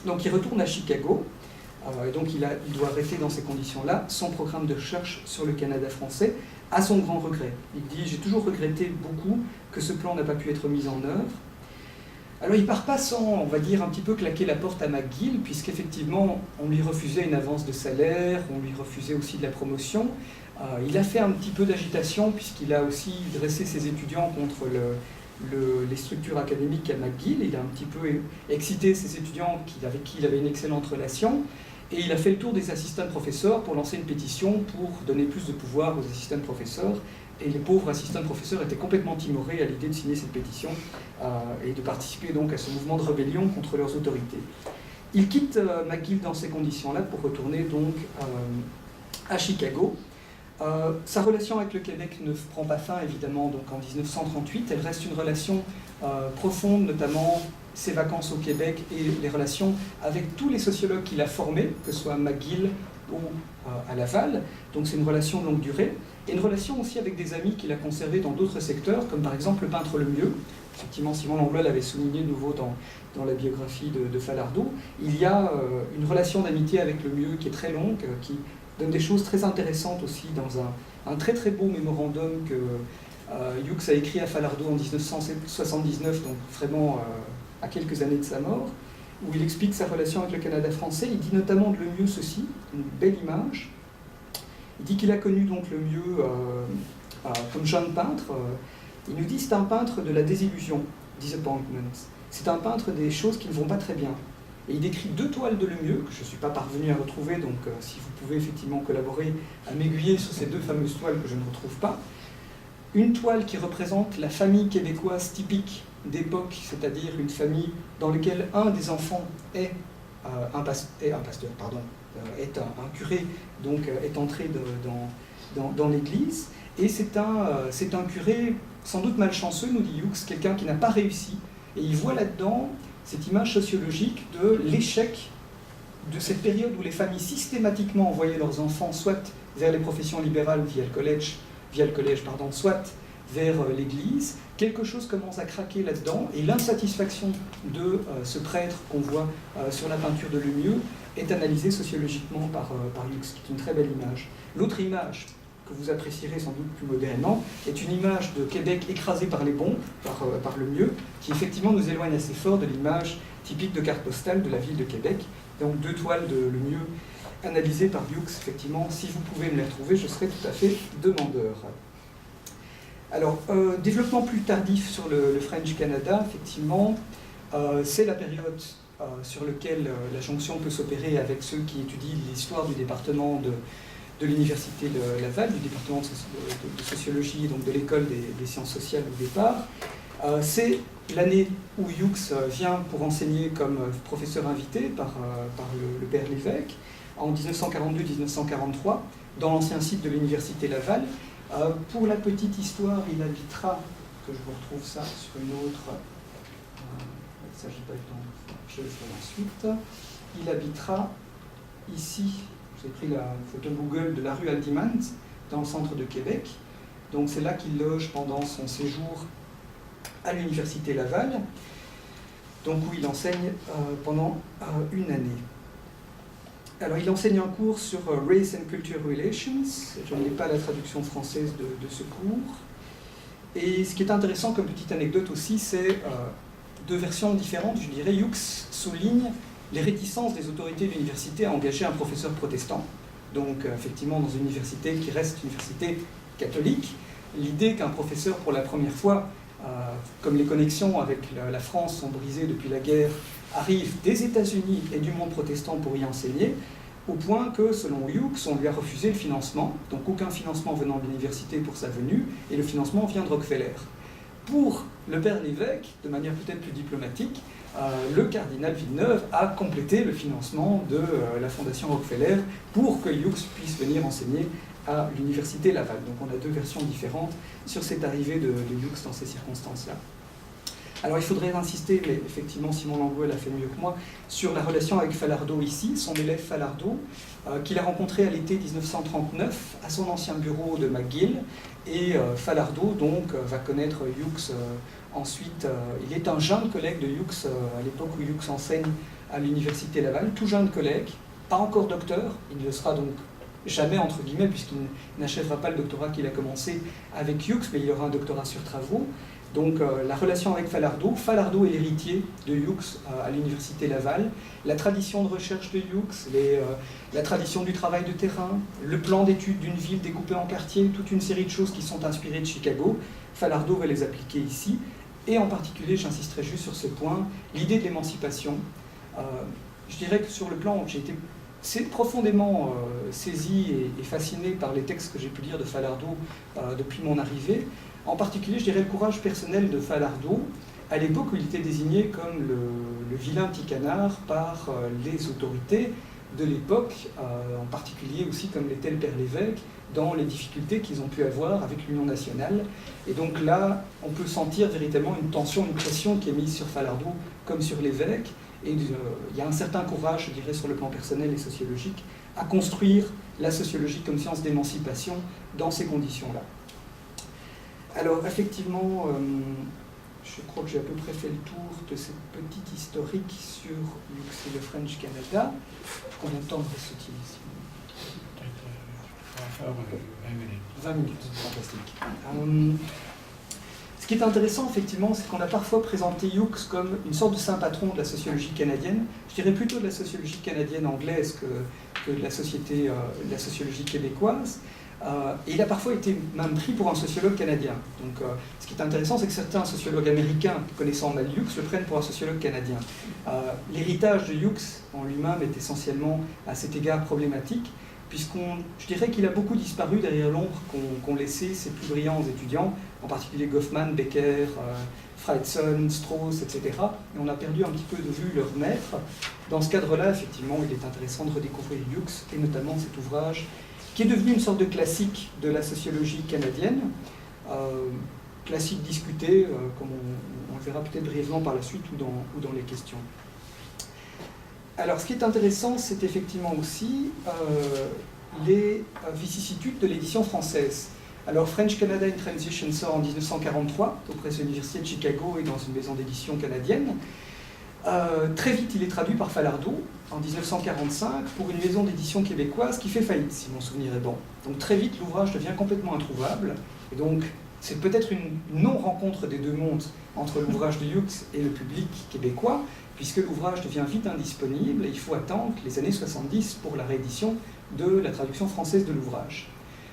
Donc il retourne à Chicago, et donc il doit arrêter dans ces conditions-là son programme de recherche sur le Canada français, à son grand regret. Il dit « J'ai toujours regretté beaucoup que ce plan n'a pas pu être mis en œuvre ». Alors il part pas sans, on va dire, un petit peu claquer la porte à McGill, puisqu'effectivement on lui refusait une avance de salaire, on lui refusait aussi de la promotion. Il a fait un petit peu d'agitation, puisqu'il a aussi dressé ses étudiants contre les structures académiques à McGill. Il a un petit peu excité ses étudiants avec qui il avait une excellente relation. Et il a fait le tour des assistants professeurs pour lancer une pétition pour donner plus de pouvoir aux assistants professeurs. Et les pauvres assistants professeurs étaient complètement timorés à l'idée de signer cette pétition et de participer donc à ce mouvement de rébellion contre leurs autorités. Il quitte McGill dans ces conditions-là pour retourner donc à Chicago. Sa relation avec le Québec ne prend pas fin évidemment donc en 1938. Elle reste une relation profonde, notamment ses vacances au Québec et les relations avec tous les sociologues qu'il a formés, que ce soit à McGill ou à Laval. Donc c'est une relation de longue durée. Et une relation aussi avec des amis qu'il a conservés dans d'autres secteurs, comme par exemple le peintre Lemieux. Effectivement, Simon Langlois l'avait souligné de nouveau dans la biographie de Falardeau. Il y a une relation d'amitié avec Lemieux qui est très longue, qui donne des choses très intéressantes aussi dans un très très beau mémorandum que Hughes a écrit à Falardeau en 1979, donc vraiment à quelques années de sa mort, où il explique sa relation avec le Canada français. Il dit notamment de Lemieux ceci, une belle image. Il dit qu'il a connu donc Lemieux comme jeune peintre. Il nous dit que c'est un peintre de la désillusion, disappointment. C'est un peintre des choses qui ne vont pas très bien. Et il décrit 2 toiles de Lemieux, que je ne suis pas parvenu à retrouver, donc si vous pouvez effectivement collaborer, à m'aiguiller sur ces 2 fameuses toiles que je ne retrouve pas. Une toile qui représente la famille québécoise typique d'époque, c'est-à-dire une famille dans laquelle un des enfants est un curé, donc est entré dans l'église, et c'est un curé sans doute malchanceux, nous dit Hughes, quelqu'un qui n'a pas réussi, et il voit là-dedans cette image sociologique de l'échec de cette période où les familles systématiquement envoyaient leurs enfants soit vers les professions libérales via le collège, soit vers l'Église. Quelque chose commence à craquer là-dedans, et l'insatisfaction de ce prêtre qu'on voit sur la peinture de Lemieux est analysée sociologiquement par Hughes, qui est une très belle image. L'autre image que vous apprécierez sans doute plus modérément, est une image de Québec écrasée par les bombes, par Lemieux, qui effectivement nous éloigne assez fort de l'image typique de carte postale de la ville de Québec. Donc 2 toiles le mieux analysées par Hughes, effectivement. Si vous pouvez me les retrouver, je serai tout à fait demandeur. Alors, développement plus tardif sur le French Canada, effectivement, c'est la période sur laquelle la jonction peut s'opérer avec ceux qui étudient l'histoire du département de l'Université de Laval, du département de sociologie, donc de l'école des sciences sociales au départ. C'est l'année où Hughes vient pour enseigner comme professeur invité par le père Lévesque en 1942-1943 dans l'ancien site de l'Université Laval. Pour la petite histoire, il habitera, que je vous retrouve ça sur une autre, ça j'ai pas eu le temps, je le ferai ensuite, il habitera ici, j'ai pris la photo Google de la rue Haldimand, dans le centre de Québec, donc c'est là qu'il loge pendant son séjour à l'Université Laval, donc où il enseigne pendant une année. Alors, il enseigne un cours sur Race and Culture Relations. Je n'ai pas la traduction française de ce cours. Et ce qui est intéressant comme petite anecdote aussi, c'est 2 versions différentes. Je dirais, Hughes souligne les réticences des autorités de l'université à engager un professeur protestant. Donc, effectivement, dans une université qui reste une université catholique, l'idée qu'un professeur, pour la première fois, comme les connexions avec la France sont brisées depuis la guerre, arrive des États-Unis et du monde protestant pour y enseigner, au point que, selon Hughes, on lui a refusé le financement, donc aucun financement venant de l'université pour sa venue, et le financement vient de Rockefeller. Pour le père Lévesque, de manière peut-être plus diplomatique, le cardinal Villeneuve a complété le financement de la Fondation Rockefeller pour que Hughes puisse venir enseigner à l'Université Laval. Donc on a 2 versions différentes sur cette arrivée de Hughes dans ces circonstances-là. Alors il faudrait insister, mais effectivement Simon Langlois l'a fait mieux que moi, sur la relation avec Falardeau ici, son élève Falardeau, qu'il a rencontré à l'été 1939 à son ancien bureau de McGill, et Falardeau donc va connaître Hughes ensuite. Il est un jeune collègue de Hughes à l'époque où Hughes enseigne à l'Université Laval, tout jeune collègue, pas encore docteur, il ne le sera donc jamais entre guillemets puisqu'il n'achèvera pas le doctorat qu'il a commencé avec Hughes, mais il aura un doctorat sur travaux. Donc la relation avec Falardeau est l'héritier de Hughes à l'Université Laval, la tradition de recherche de Hughes, la tradition du travail de terrain, le plan d'étude d'une ville découpée en quartiers, toute une série de choses qui sont inspirées de Chicago. Falardeau va les appliquer ici, et en particulier, j'insisterai juste sur ce point, l'idée de l'émancipation. Je dirais que sur le plan où j'ai été profondément saisi et fasciné par les textes que j'ai pu lire de Falardeau depuis mon arrivée. En particulier, je dirais le courage personnel de Falardeau, à l'époque où il était désigné comme le vilain petit canard par les autorités de l'époque, en particulier aussi comme l'était le père Lévesque, dans les difficultés qu'ils ont pu avoir avec l'Union nationale. Et donc là, on peut sentir véritablement une tension, une pression qui est mise sur Falardeau comme sur Lévesque. Et il y a un certain courage, je dirais, sur le plan personnel et sociologique, à construire la sociologie comme science d'émancipation dans ces conditions-là. Alors, effectivement, je crois que j'ai à peu près fait le tour de cette petite historique sur Hughes et le French Canada. Combien de temps reste-t-il ici ? Peut-être 20 minutes. 20 minutes, fantastique. Ce qui est intéressant, effectivement, c'est qu'on a parfois présenté Hughes comme une sorte de saint patron de la sociologie canadienne. Je dirais plutôt de la sociologie canadienne anglaise que de la sociologie québécoise. Et il a parfois été même pris pour un sociologue canadien. Donc, ce qui est intéressant, c'est que certains sociologues américains, connaissant mal Hughes, le prennent pour un sociologue canadien. L'héritage de Hughes en lui-même est essentiellement à cet égard problématique, je dirais qu'il a beaucoup disparu derrière l'ombre qu'ont laissé ses plus brillants étudiants, en particulier Goffman, Becker, Fridson, Strauss, etc. Et on a perdu un petit peu de vue leur maître. Dans ce cadre-là, effectivement, il est intéressant de redécouvrir Hughes, et notamment cet ouvrage qui est devenu une sorte de classique de la sociologie canadienne, classique discuté, comme on le verra peut-être brièvement par la suite ou dans les questions. Alors, ce qui est intéressant, c'est effectivement aussi les vicissitudes de l'édition française. Alors, French Canada in Transition sort en 1943, auprès de l'Université de Chicago et dans une maison d'édition canadienne. Très vite, il est traduit par Falardeau en 1945 pour une maison d'édition québécoise qui fait faillite, si mon souvenir est bon. Donc très vite, l'ouvrage devient complètement introuvable. Et donc, c'est peut-être une non-rencontre des deux mondes entre l'ouvrage de Hughes et le public québécois, puisque l'ouvrage devient vite indisponible et il faut attendre les années 70 pour la réédition de la traduction française de l'ouvrage.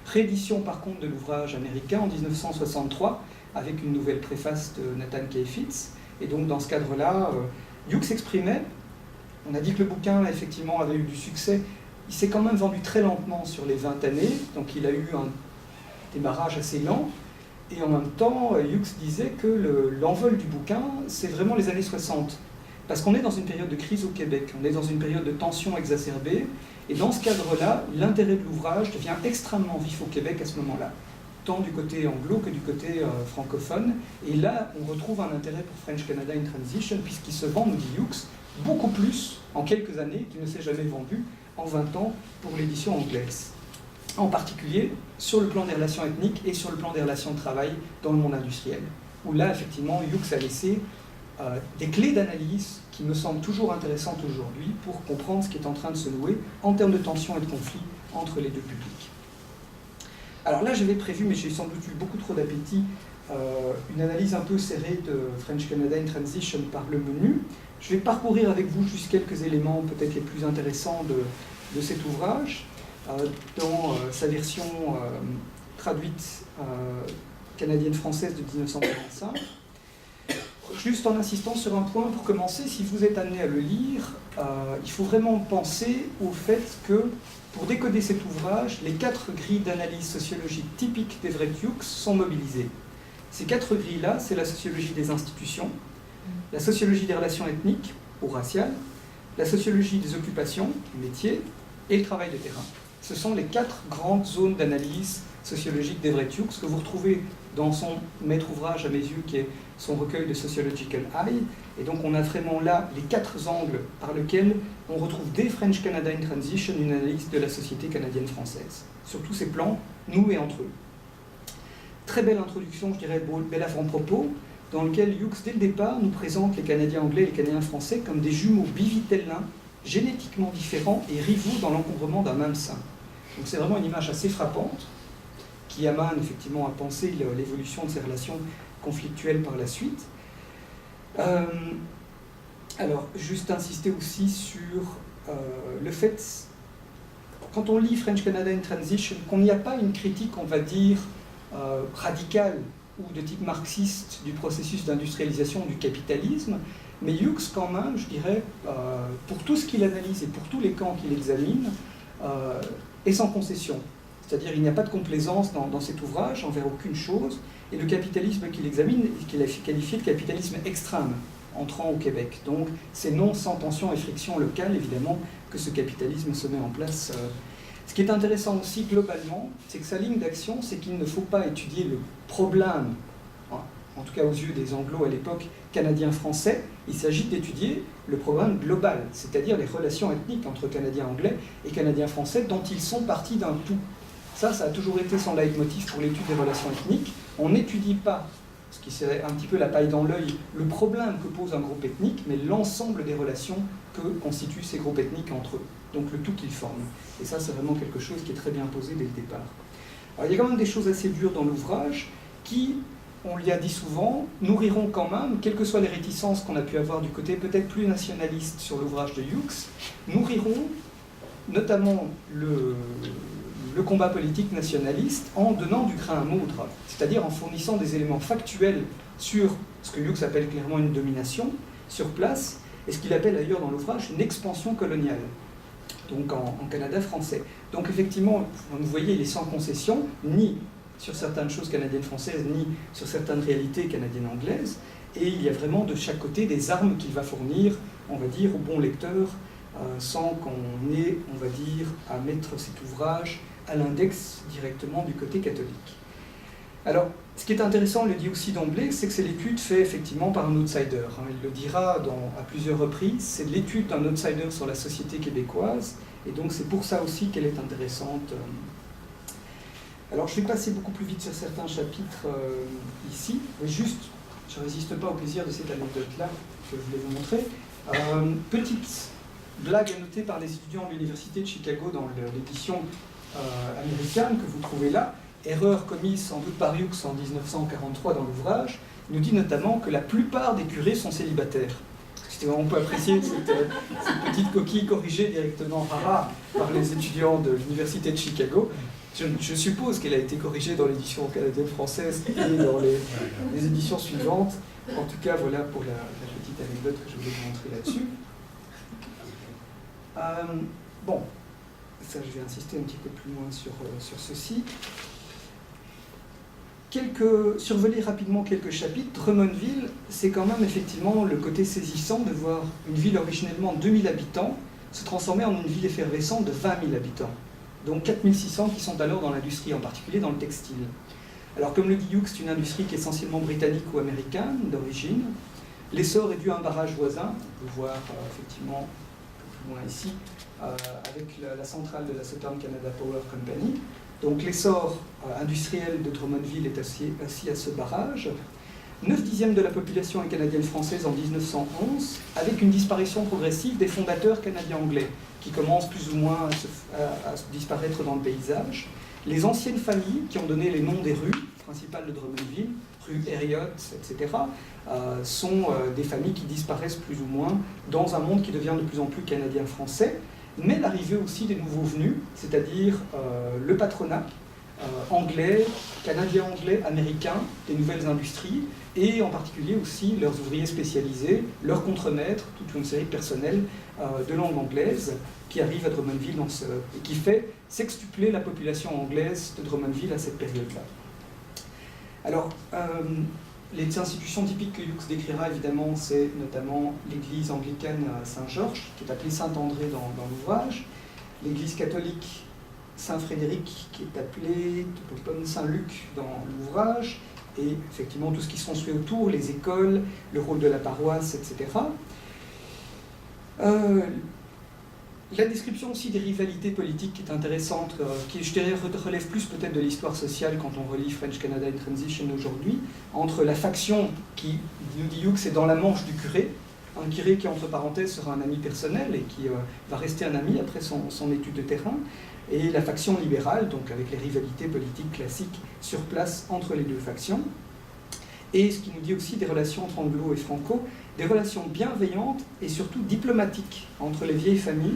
Réédition par contre de l'ouvrage américain en 1963 avec une nouvelle préface de Nathan Kayfitz. Et donc dans ce cadre-là, Hughes exprimait, on a dit que le bouquin effectivement avait eu du succès, il s'est quand même vendu très lentement sur les 20 années, donc il a eu un démarrage assez lent. Et en même temps, Hughes disait que l'envol du bouquin, c'est vraiment les années 60. Parce qu'on est dans une période de crise au Québec, on est dans une période de tension exacerbée, et dans ce cadre-là, l'intérêt de l'ouvrage devient extrêmement vif au Québec à ce moment-là, tant du côté anglo que du côté francophone. Et là, on retrouve un intérêt pour French Canada in Transition, puisqu'il se vend, nous dit Hughes, beaucoup plus en quelques années qu'il ne s'est jamais vendu en 20 ans pour l'édition anglaise. En particulier sur le plan des relations ethniques et sur le plan des relations de travail dans le monde industriel, où là, effectivement, Hughes a laissé des clés d'analyse qui me semblent toujours intéressantes aujourd'hui pour comprendre ce qui est en train de se nouer en termes de tensions et de conflits entre les deux publics. Alors là, j'avais prévu, mais j'ai sans doute eu beaucoup trop d'appétit, une analyse un peu serrée de French Canada in Transition par le menu. Je vais parcourir avec vous juste quelques éléments peut-être les plus intéressants de cet ouvrage, dans sa version traduite canadienne-française de 1945. Juste en insistant sur un point pour commencer, si vous êtes amené à le lire, il faut vraiment penser au fait que pour décoder cet ouvrage, les 4 grilles d'analyse sociologique typiques d'Everett Hughes sont mobilisées. Ces 4 grilles-là, c'est la sociologie des institutions, la sociologie des relations ethniques ou raciales, la sociologie des occupations, métiers, et le travail de terrain. Ce sont les 4 grandes zones d'analyse sociologique d'Everett Hughes que vous retrouvez dans son maître ouvrage à mes yeux qui est son recueil de Sociological Eye. Et donc on a vraiment là les 4 angles par lesquels on retrouve dès French Canada in Transition une analyse de la société canadienne-française. Sur tous ces plans, nous et entre eux. Très belle introduction, je dirais, bel avant-propos, dans lequel Hughes, dès le départ, nous présente les Canadiens anglais et les Canadiens français comme des jumeaux bivitellins, génétiquement différents et rivaux dans l'encombrement d'un même sein. Donc c'est vraiment une image assez frappante, qui amène effectivement à penser l'évolution de ces relations conflictuelles par la suite. Alors, juste insister aussi sur le fait, quand on lit French Canada in Transition, qu'on n'y a pas une critique, on va dire, radicale ou de type marxiste du processus d'industrialisation du capitalisme, mais Hughes, quand même, je dirais, pour tout ce qu'il analyse et pour tous les camps qu'il examine, est sans concession. C'est-à-dire qu'il n'y a pas de complaisance dans cet ouvrage envers aucune chose, et le capitalisme qu'il examine, qu'il a qualifié de capitalisme extrême, entrant au Québec. Donc c'est non sans tension et friction locale, évidemment, que ce capitalisme se met en place. Ce qui est intéressant aussi, globalement, c'est que sa ligne d'action, c'est qu'il ne faut pas étudier le problème, en tout cas aux yeux des Anglo à l'époque, canadiens-français, il s'agit d'étudier le problème global, c'est-à-dire les relations ethniques entre Canadiens anglais et Canadiens-français, dont ils sont partis d'un tout. Ça a toujours été son leitmotiv pour l'étude des relations ethniques. On n'étudie pas, ce qui serait un petit peu la paille dans l'œil, le problème que pose un groupe ethnique, mais l'ensemble des relations que constituent ces groupes ethniques entre eux, donc le tout qu'ils forment. Et ça, c'est vraiment quelque chose qui est très bien posé dès le départ. Alors, il y a quand même des choses assez dures dans l'ouvrage qui, on l'y a dit souvent, nourriront quand même, quelles que soient les réticences qu'on a pu avoir du côté peut-être plus nationaliste sur l'ouvrage de Hughes, nourriront notamment le combat politique nationaliste en donnant du grain à moudre, c'est-à-dire en fournissant des éléments factuels sur ce que Hughes appelle clairement une domination sur place, et ce qu'il appelle ailleurs dans l'ouvrage une expansion coloniale, donc en Canada français. Donc effectivement, vous voyez, il est sans concession, ni sur certaines choses canadiennes-françaises, ni sur certaines réalités canadiennes-anglaises, et il y a vraiment de chaque côté des armes qu'il va fournir, on va dire, au bon lecteur, sans qu'on ait, on va dire, à mettre cet ouvrage à l'index directement du côté catholique. Alors, ce qui est intéressant, on le dit aussi d'emblée, c'est que c'est l'étude faite effectivement par un outsider. Il le dira à plusieurs reprises, c'est l'étude d'un outsider sur la société québécoise, et donc c'est pour ça aussi qu'elle est intéressante. Alors, je vais passer beaucoup plus vite sur certains chapitres ici, mais juste, je ne résiste pas au plaisir de cette anecdote-là que je voulais vous montrer. Petite blague à noter par les étudiants de l'Université de Chicago dans l'édition américaine que vous trouvez là, erreur commise sans doute par Hughes en 1943 dans l'ouvrage, Il nous dit notamment que la plupart des curés sont célibataires. On peut apprécier cette petite coquille corrigée directement par les étudiants de l'Université de Chicago. Je suppose qu'elle a été corrigée dans l'édition canadienne-française et dans les éditions suivantes. En tout cas, voilà pour la petite anecdote que je voulais vous montrer là-dessus. Bon, ça je vais insister un petit peu plus loin sur ceci. Survoler rapidement quelques chapitres. Drummondville, c'est quand même effectivement le côté saisissant de voir une ville originellement de 2000 habitants se transformer en une ville effervescente de 20 000 habitants. Donc 4600 qui sont alors dans l'industrie, en particulier dans le textile. Alors comme le dit Hughes, c'est une industrie qui est essentiellement britannique ou américaine d'origine. L'essor est dû à un barrage voisin, on peut voir effectivement un peu plus loin ici, avec la centrale de la Southern Canada Power Company. Donc l'essor industriel de Drummondville est assis à ce barrage. 9/10 de la population est canadienne-française en 1911, avec une disparition progressive des fondateurs canadiens-anglais, qui commencent plus ou moins à disparaître dans le paysage. Les anciennes familles qui ont donné les noms des rues principales de Drummondville, rue Heriot, etc., sont des familles qui disparaissent plus ou moins dans un monde qui devient de plus en plus canadien-français, mais l'arrivée aussi des nouveaux venus, c'est-à-dire le patronat anglais, canadien-anglais, américain, des nouvelles industries, et en particulier aussi leurs ouvriers spécialisés, leurs contremaîtres, toute une série de personnels de langue anglaise qui arrivent à Drummondville et qui fait sextupler la population anglaise de Drummondville à cette période-là. Alors, les institutions typiques que Hughes décrira, évidemment, c'est notamment l'église anglicane Saint-Georges, qui est appelée Saint-André dans l'ouvrage, l'église catholique Saint-Frédéric, qui est appelée Saint-Luc dans l'ouvrage, et effectivement tout ce qui se construit autour, les écoles, le rôle de la paroisse, etc. La description aussi des rivalités politiques est intéressante, qui je dirais relève plus peut-être de l'histoire sociale quand on relit French Canada in Transition aujourd'hui, entre la faction qui, nous dit Hughes, est dans la manche du curé, un curé qui entre parenthèses sera un ami personnel et qui va rester un ami après son étude de terrain, et la faction libérale, donc avec les rivalités politiques classiques sur place entre les deux factions, et ce qui nous dit aussi des relations entre anglo et franco, des relations bienveillantes et surtout diplomatiques entre les vieilles familles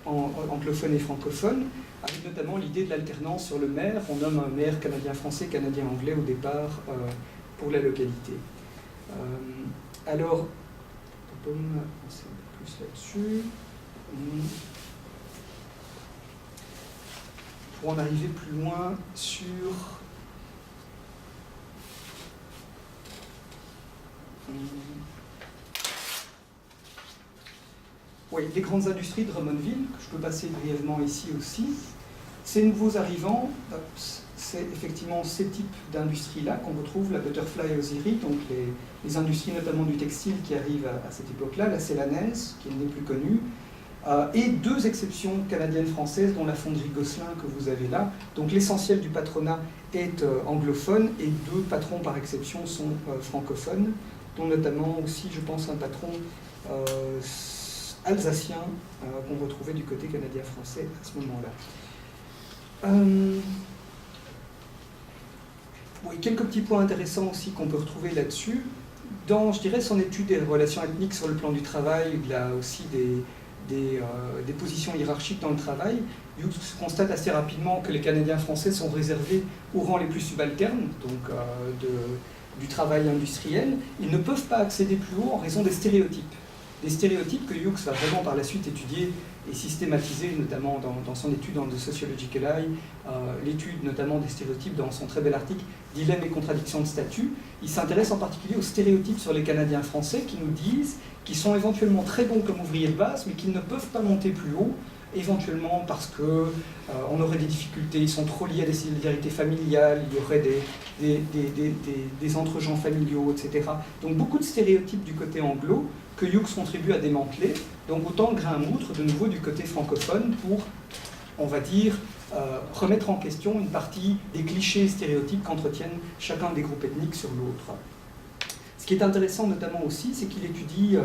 anglophones et francophones, avec notamment l'idée de l'alternance sur le maire. On nomme un maire canadien-français, canadien-anglais au départ pour la localité. Alors, on va passer un peu plus là-dessus. Pour en arriver plus loin sur oui, les grandes industries de Drummondville, que je peux passer brièvement ici aussi. Ces nouveaux arrivants, c'est effectivement ces types d'industries-là qu'on retrouve, la Butterfly Osiris, donc les industries notamment du textile qui arrivent à cette époque-là, la Célanaise, qui n'est plus connue, et deux exceptions canadiennes-françaises, dont la fonderie Gosselin que vous avez là. Donc l'essentiel du patronat est anglophone, et deux patrons par exception sont francophones, dont notamment aussi, je pense, un patron alsacien qu'on retrouvait du côté canadien-français à ce moment-là. Oui, quelques petits points intéressants aussi qu'on peut retrouver là-dessus. Dans, je dirais, son étude des relations ethniques sur le plan du travail, il a aussi des positions hiérarchiques dans le travail. Hughes constate assez rapidement que les Canadiens français sont réservés aux rangs les plus subalternes, donc du travail industriel. Ils ne peuvent pas accéder plus haut en raison des stéréotypes. Des stéréotypes que Hughes va vraiment par la suite étudier et systématiser, notamment dans son étude dans The Sociological Eye, l'étude notamment des stéréotypes dans son très bel article « Dilemme et contradiction de statut ». Il s'intéresse en particulier aux stéréotypes sur les Canadiens français qui nous disent qu'ils sont éventuellement très bons comme ouvriers de base, mais qu'ils ne peuvent pas monter plus haut, éventuellement parce qu'on aurait des difficultés, ils sont trop liés à des solidarités familiales, il y aurait des entre-gens familiaux, etc. Donc beaucoup de stéréotypes du côté anglo que Hughes contribue à démanteler, donc autant de grain à moudre de nouveau du côté francophone pour, on va dire, remettre en question une partie des clichés stéréotypes qu'entretiennent chacun des groupes ethniques sur l'autre. Ce qui est intéressant notamment aussi, c'est qu'il étudie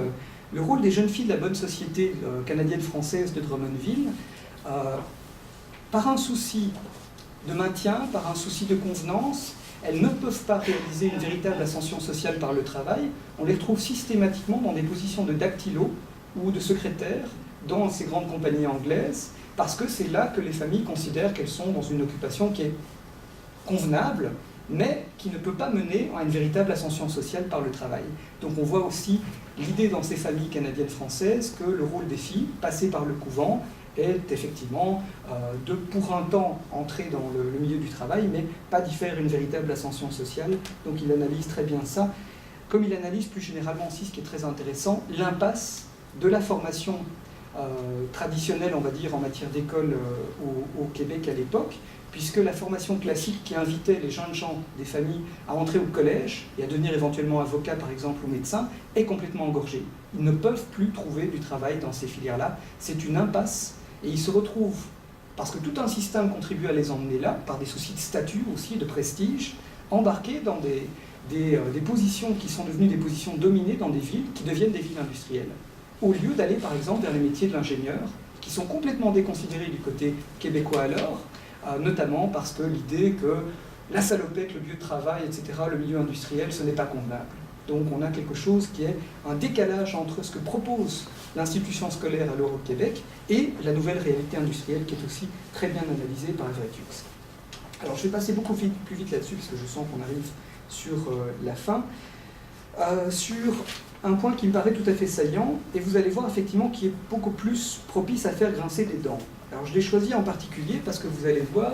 le rôle des jeunes filles de la bonne société canadienne-française de Drummondville, par un souci de maintien, par un souci de convenance, elles ne peuvent pas réaliser une véritable ascension sociale par le travail. On les retrouve systématiquement dans des positions de dactylo ou de secrétaire dans ces grandes compagnies anglaises, parce que c'est là que les familles considèrent qu'elles sont dans une occupation qui est convenable, mais qui ne peut pas mener à une véritable ascension sociale par le travail. Donc on voit aussi l'idée dans ces familles canadiennes françaises que le rôle des filles, passées par le couvent, est effectivement de, pour un temps, entrer dans le milieu du travail, mais pas d'y faire une véritable ascension sociale. Donc il analyse très bien ça. Comme il analyse plus généralement aussi, ce qui est très intéressant, l'impasse de la formation traditionnelle, on va dire, en matière d'école au Québec à l'époque, puisque la formation classique qui invitait les jeunes gens des familles à entrer au collège et à devenir éventuellement avocat, par exemple, ou médecin, est complètement engorgée. Ils ne peuvent plus trouver du travail dans ces filières-là. C'est une impasse, et ils se retrouvent, parce que tout un système contribue à les emmener là, par des soucis de statut aussi, de prestige, embarqués dans des positions qui sont devenues des positions dominées dans des villes qui deviennent des villes industrielles, au lieu d'aller, par exemple, vers les métiers de l'ingénieur, qui sont complètement déconsidérés du côté québécois alors, notamment parce que l'idée que la salopette, le lieu de travail, etc., le milieu industriel, ce n'est pas convenable. Donc on a quelque chose qui est un décalage entre ce que propose l'institution scolaire alors au Québec et la nouvelle réalité industrielle qui est aussi très bien analysée par Everett Hughes. Alors je vais passer beaucoup plus vite là-dessus parce que je sens qu'on arrive sur la fin. Sur un point qui me paraît tout à fait saillant, et vous allez voir effectivement qui est beaucoup plus propice à faire grincer des dents. Alors je l'ai choisi en particulier parce que vous allez voir,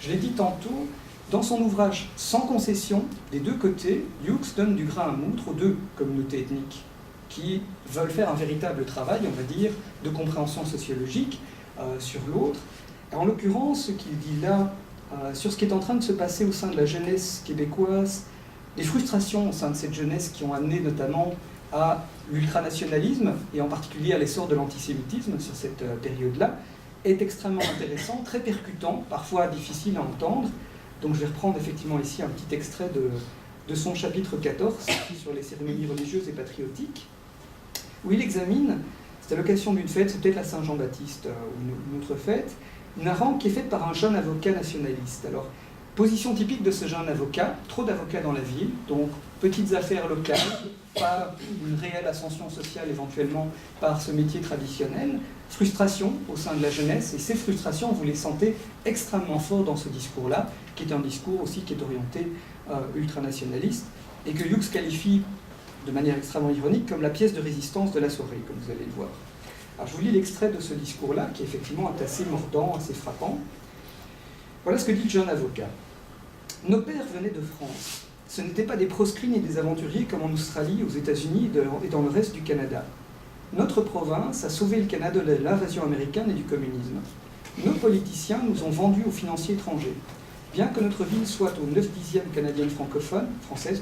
je l'ai dit tantôt, dans son ouvrage Sans concession, des deux côtés, Hughes donne du grain à moudre aux deux communautés ethniques qui veulent faire un véritable travail, on va dire, de compréhension sociologique sur l'autre. En l'occurrence, ce qu'il dit là, sur ce qui est en train de se passer au sein de la jeunesse québécoise, les frustrations au sein de cette jeunesse qui ont amené notamment à l'ultranationalisme, et en particulier à l'essor de l'antisémitisme sur cette période-là, est extrêmement intéressant, très percutant, parfois difficile à entendre. Donc je vais reprendre effectivement ici un petit extrait de son chapitre 14 sur les cérémonies religieuses et patriotiques, où il examine, c'est à l'occasion d'une fête, c'est peut-être la Saint-Jean-Baptiste ou une autre fête, une harangue qui est faite par un jeune avocat nationaliste. Alors, position typique de ce jeune avocat, trop d'avocats dans la ville, donc petites affaires locales, pas une réelle ascension sociale éventuellement par ce métier traditionnel, frustration au sein de la jeunesse, et ces frustrations, vous les sentez extrêmement fort dans ce discours-là, qui est un discours aussi qui est orienté ultranationaliste, et que Hughes qualifie de manière extrêmement ironique comme la pièce de résistance de la soirée, comme vous allez le voir. Alors je vous lis l'extrait de ce discours-là, qui effectivement est assez mordant, assez frappant. Voilà ce que dit le jeune avocat. « Nos pères venaient de France. Ce n'étaient pas des proscrits ni des aventuriers comme en Australie, aux États-Unis et dans le reste du Canada. Notre province a sauvé le Canada de l'invasion américaine et du communisme. Nos politiciens nous ont vendus aux financiers étrangers. Bien que notre ville soit au 9/10e canadienne française,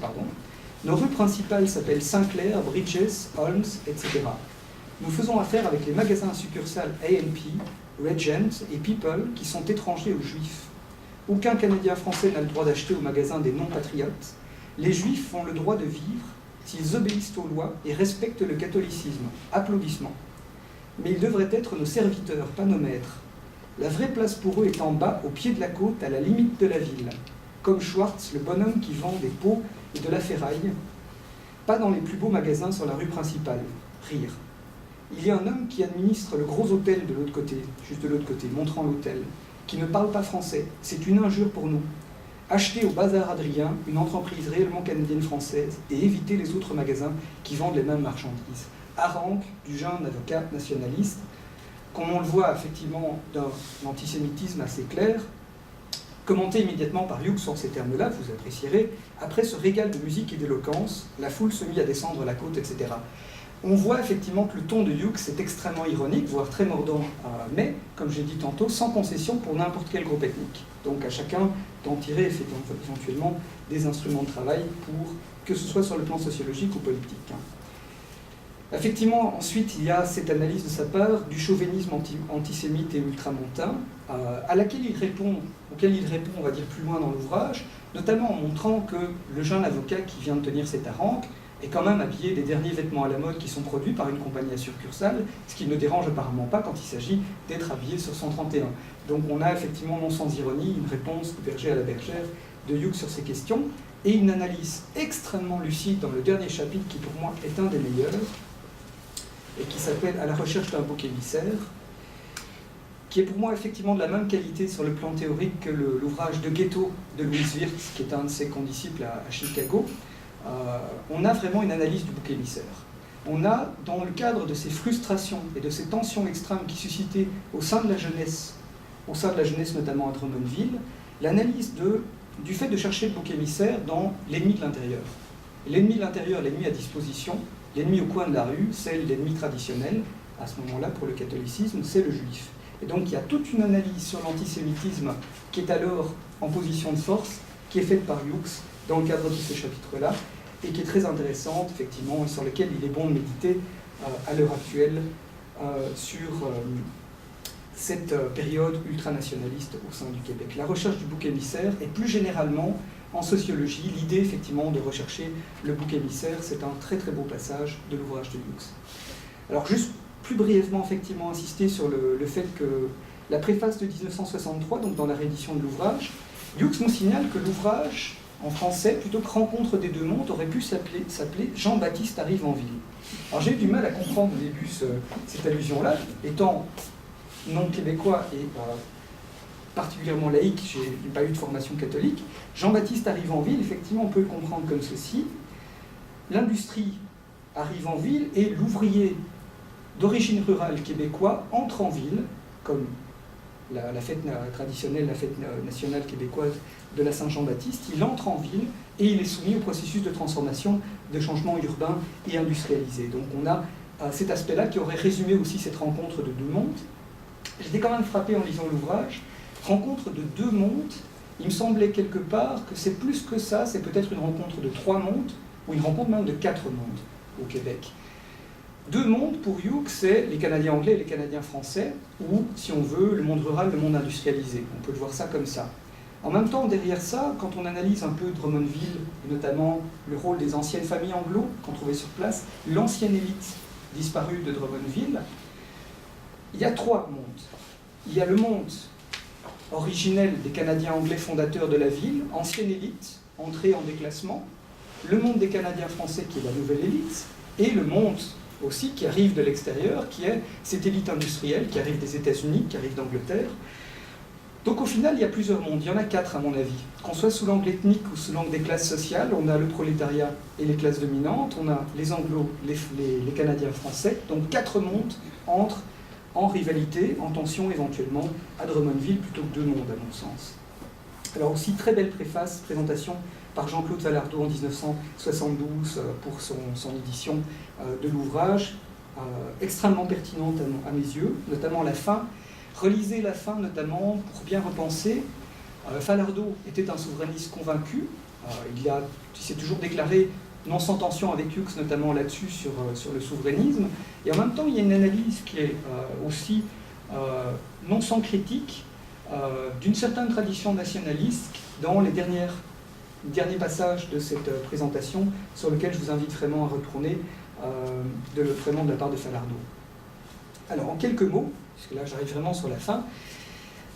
nos rues principales s'appellent Saint-Clair, Bridges, Holmes, etc. Nous faisons affaire avec les magasins à succursales A&P, Regent et People qui sont étrangers aux Juifs. Aucun Canadien français n'a le droit d'acheter au magasin des non-patriotes. Les Juifs ont le droit de vivre s'ils obéissent aux lois et respectent le catholicisme. Applaudissements. Mais ils devraient être nos serviteurs, pas nos maîtres. La vraie place pour eux est en bas, au pied de la côte, à la limite de la ville. Comme Schwartz, le bonhomme qui vend des pots et de la ferraille. Pas dans les plus beaux magasins sur la rue principale. Rire. Il y a un homme qui administre le gros hôtel de l'autre côté, juste de l'autre côté, montrant l'hôtel, qui ne parle pas français. C'est une injure pour nous. Acheter au Bazar Adrien une entreprise réellement canadienne-française et éviter les autres magasins qui vendent les mêmes marchandises. Harangue du jeune avocat nationaliste, comme on le voit effectivement d'un antisémitisme assez clair, commenté immédiatement par Hughes sur ces termes-là, vous apprécierez, après ce régal de musique et d'éloquence, la foule se mit à descendre la côte, etc. On voit effectivement que le ton de Hughes est extrêmement ironique, voire très mordant, mais, comme j'ai dit tantôt, sans concession pour n'importe quel groupe ethnique. Donc à chacun d'en tirer éventuellement des instruments de travail pour que ce soit sur le plan sociologique ou politique. Effectivement, ensuite, il y a cette analyse de sa part du chauvinisme antisémite et ultramontain, auquel il répond, on va dire, plus loin dans l'ouvrage, notamment en montrant que le jeune avocat qui vient de tenir cette harangue est quand même habillé des derniers vêtements à la mode qui sont produits par une compagnie à succursale, ce qui ne dérange apparemment pas quand il s'agit d'être habillé sur 131. Donc on a effectivement, non sans ironie, une réponse du berger à la bergère de Hughes sur ces questions, et une analyse extrêmement lucide dans le dernier chapitre, qui pour moi est un des meilleurs, et qui s'appelle « À la recherche d'un bouc émissaire », qui est pour moi effectivement de la même qualité sur le plan théorique que l'ouvrage de Ghetto de Louis Wirtz, qui est un de ses condisciples à Chicago. On a vraiment une analyse du bouc émissaire. On a, dans le cadre de ces frustrations et de ces tensions extrêmes qui suscitaient au sein de la jeunesse notamment à Drummondville, l'analyse du fait de chercher le bouc émissaire dans l'ennemi de l'intérieur. L'ennemi de l'intérieur, l'ennemi à disposition, l'ennemi au coin de la rue, c'est l'ennemi traditionnel, à ce moment-là pour le catholicisme, c'est le juif. Et donc il y a toute une analyse sur l'antisémitisme qui est alors en position de force, qui est faite par Hughes dans le cadre de ce chapitre-là, et qui est très intéressante, effectivement, et sur lequel il est bon de méditer à l'heure actuelle sur cette période ultranationaliste au sein du Québec. La recherche du bouc émissaire, et plus généralement, en sociologie, l'idée, effectivement, de rechercher le bouc émissaire, c'est un très très beau passage de l'ouvrage de Hughes. Alors, juste plus brièvement, effectivement, insister sur le fait que la préface de 1963, donc dans la réédition de l'ouvrage, Hughes nous signale que l'ouvrage, en français, plutôt que Rencontre des deux mondes, aurait pu s'appeler Jean-Baptiste arrive en ville. Alors j'ai eu du mal à comprendre au début cette allusion-là, étant non québécois et particulièrement laïque, je n'ai pas eu de formation catholique. Jean-Baptiste arrive en ville, effectivement, on peut le comprendre comme ceci. L'industrie arrive en ville et l'ouvrier d'origine rurale québécois entre en ville, comme la fête traditionnelle, la fête nationale québécoise de la Saint-Jean-Baptiste. Il entre en ville et il est soumis au processus de transformation, de changement urbain et industrialisé. Donc on a cet aspect-là qui aurait résumé aussi cette rencontre de deux mondes. J'étais quand même frappé en lisant l'ouvrage. Rencontre de deux mondes, il me semblait quelque part que c'est plus que ça, c'est peut-être une rencontre de trois mondes, ou une rencontre même de quatre mondes au Québec. Deux mondes, pour Hughes, c'est les Canadiens anglais et les Canadiens français, ou, si on veut, le monde rural, le monde industrialisé. On peut le voir ça comme ça. En même temps, derrière ça, quand on analyse un peu Drummondville, et notamment le rôle des anciennes familles anglo qu'on trouvait sur place, l'ancienne élite disparue de Drummondville, il y a trois mondes. Il y a le monde originel des Canadiens anglais fondateurs de la ville, ancienne élite, entrée en déclassement, le monde des Canadiens français qui est la nouvelle élite, et le monde aussi qui arrive de l'extérieur, qui est cette élite industrielle qui arrive des États-Unis, qui arrive d'Angleterre. Donc au final, il y a plusieurs mondes, il y en a quatre à mon avis. Qu'on soit sous l'angle ethnique ou sous l'angle des classes sociales, on a le prolétariat et les classes dominantes, on a les anglos, les Canadiens français, donc quatre mondes entrent en rivalité, en tension éventuellement, à Drummondville, plutôt que deux mondes à mon sens. Alors aussi, très belle présentation par Jean-Claude Falardeau en 1972 pour son édition de l'ouvrage, extrêmement pertinente à mes yeux, notamment la fin. Relisez la fin notamment pour bien repenser. Falardeau était un souverainiste convaincu, il s'est toujours déclaré non sans tension avec Hughes, notamment là-dessus sur le souverainisme, et en même temps il y a une analyse qui est aussi non sans critique d'une certaine tradition nationaliste dans les derniers passages de cette présentation, sur lequel je vous invite vraiment à retourner vraiment de la part de Falardeau. Alors en quelques mots, puisque là j'arrive vraiment sur la fin,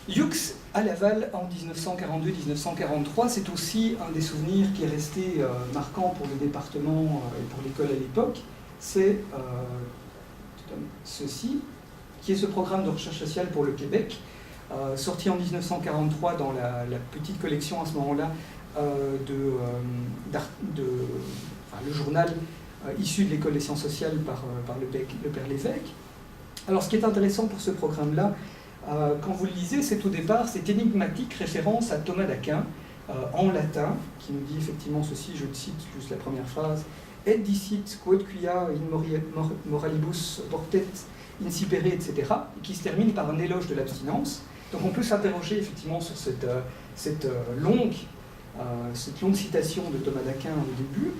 Hughes à Laval en 1942-1943, c'est aussi un des souvenirs qui est resté marquant pour le département et pour l'école à l'époque, c'est ceci, qui est ce programme de recherche sociale pour le Québec, sorti en 1943 dans la petite collection à ce moment-là le journal issu de l'école des sciences sociales par le père Lévesque. Alors ce qui est intéressant pour ce programme-là, quand vous le lisez, c'est au départ cette énigmatique référence à Thomas d'Aquin en latin, qui nous dit effectivement ceci, je cite juste la première phrase, et dicit quod quia in moralibus portet incipere, etc., et qui se termine par un éloge de l'abstinence. Donc on peut s'interroger effectivement sur cette longue citation de Thomas d'Aquin au début,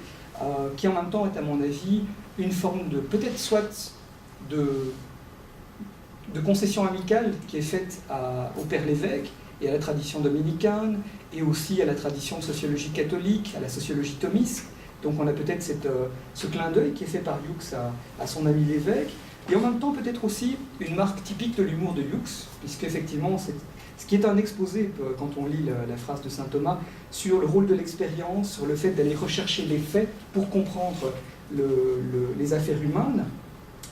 qui en même temps est à mon avis une forme de, peut-être soit de concession amicale qui est faite au père Lévesque et à la tradition dominicaine, et aussi à la tradition sociologique catholique, à la sociologie thomiste. Donc on a peut-être ce clin d'œil qui est fait par Hughes à son ami Lévesque, et en même temps peut-être aussi une marque typique de l'humour de Hughes, puisqu'effectivement ce qui est un exposé, quand on lit la phrase de saint Thomas, sur le rôle de l'expérience, sur le fait d'aller rechercher les faits pour comprendre les affaires humaines,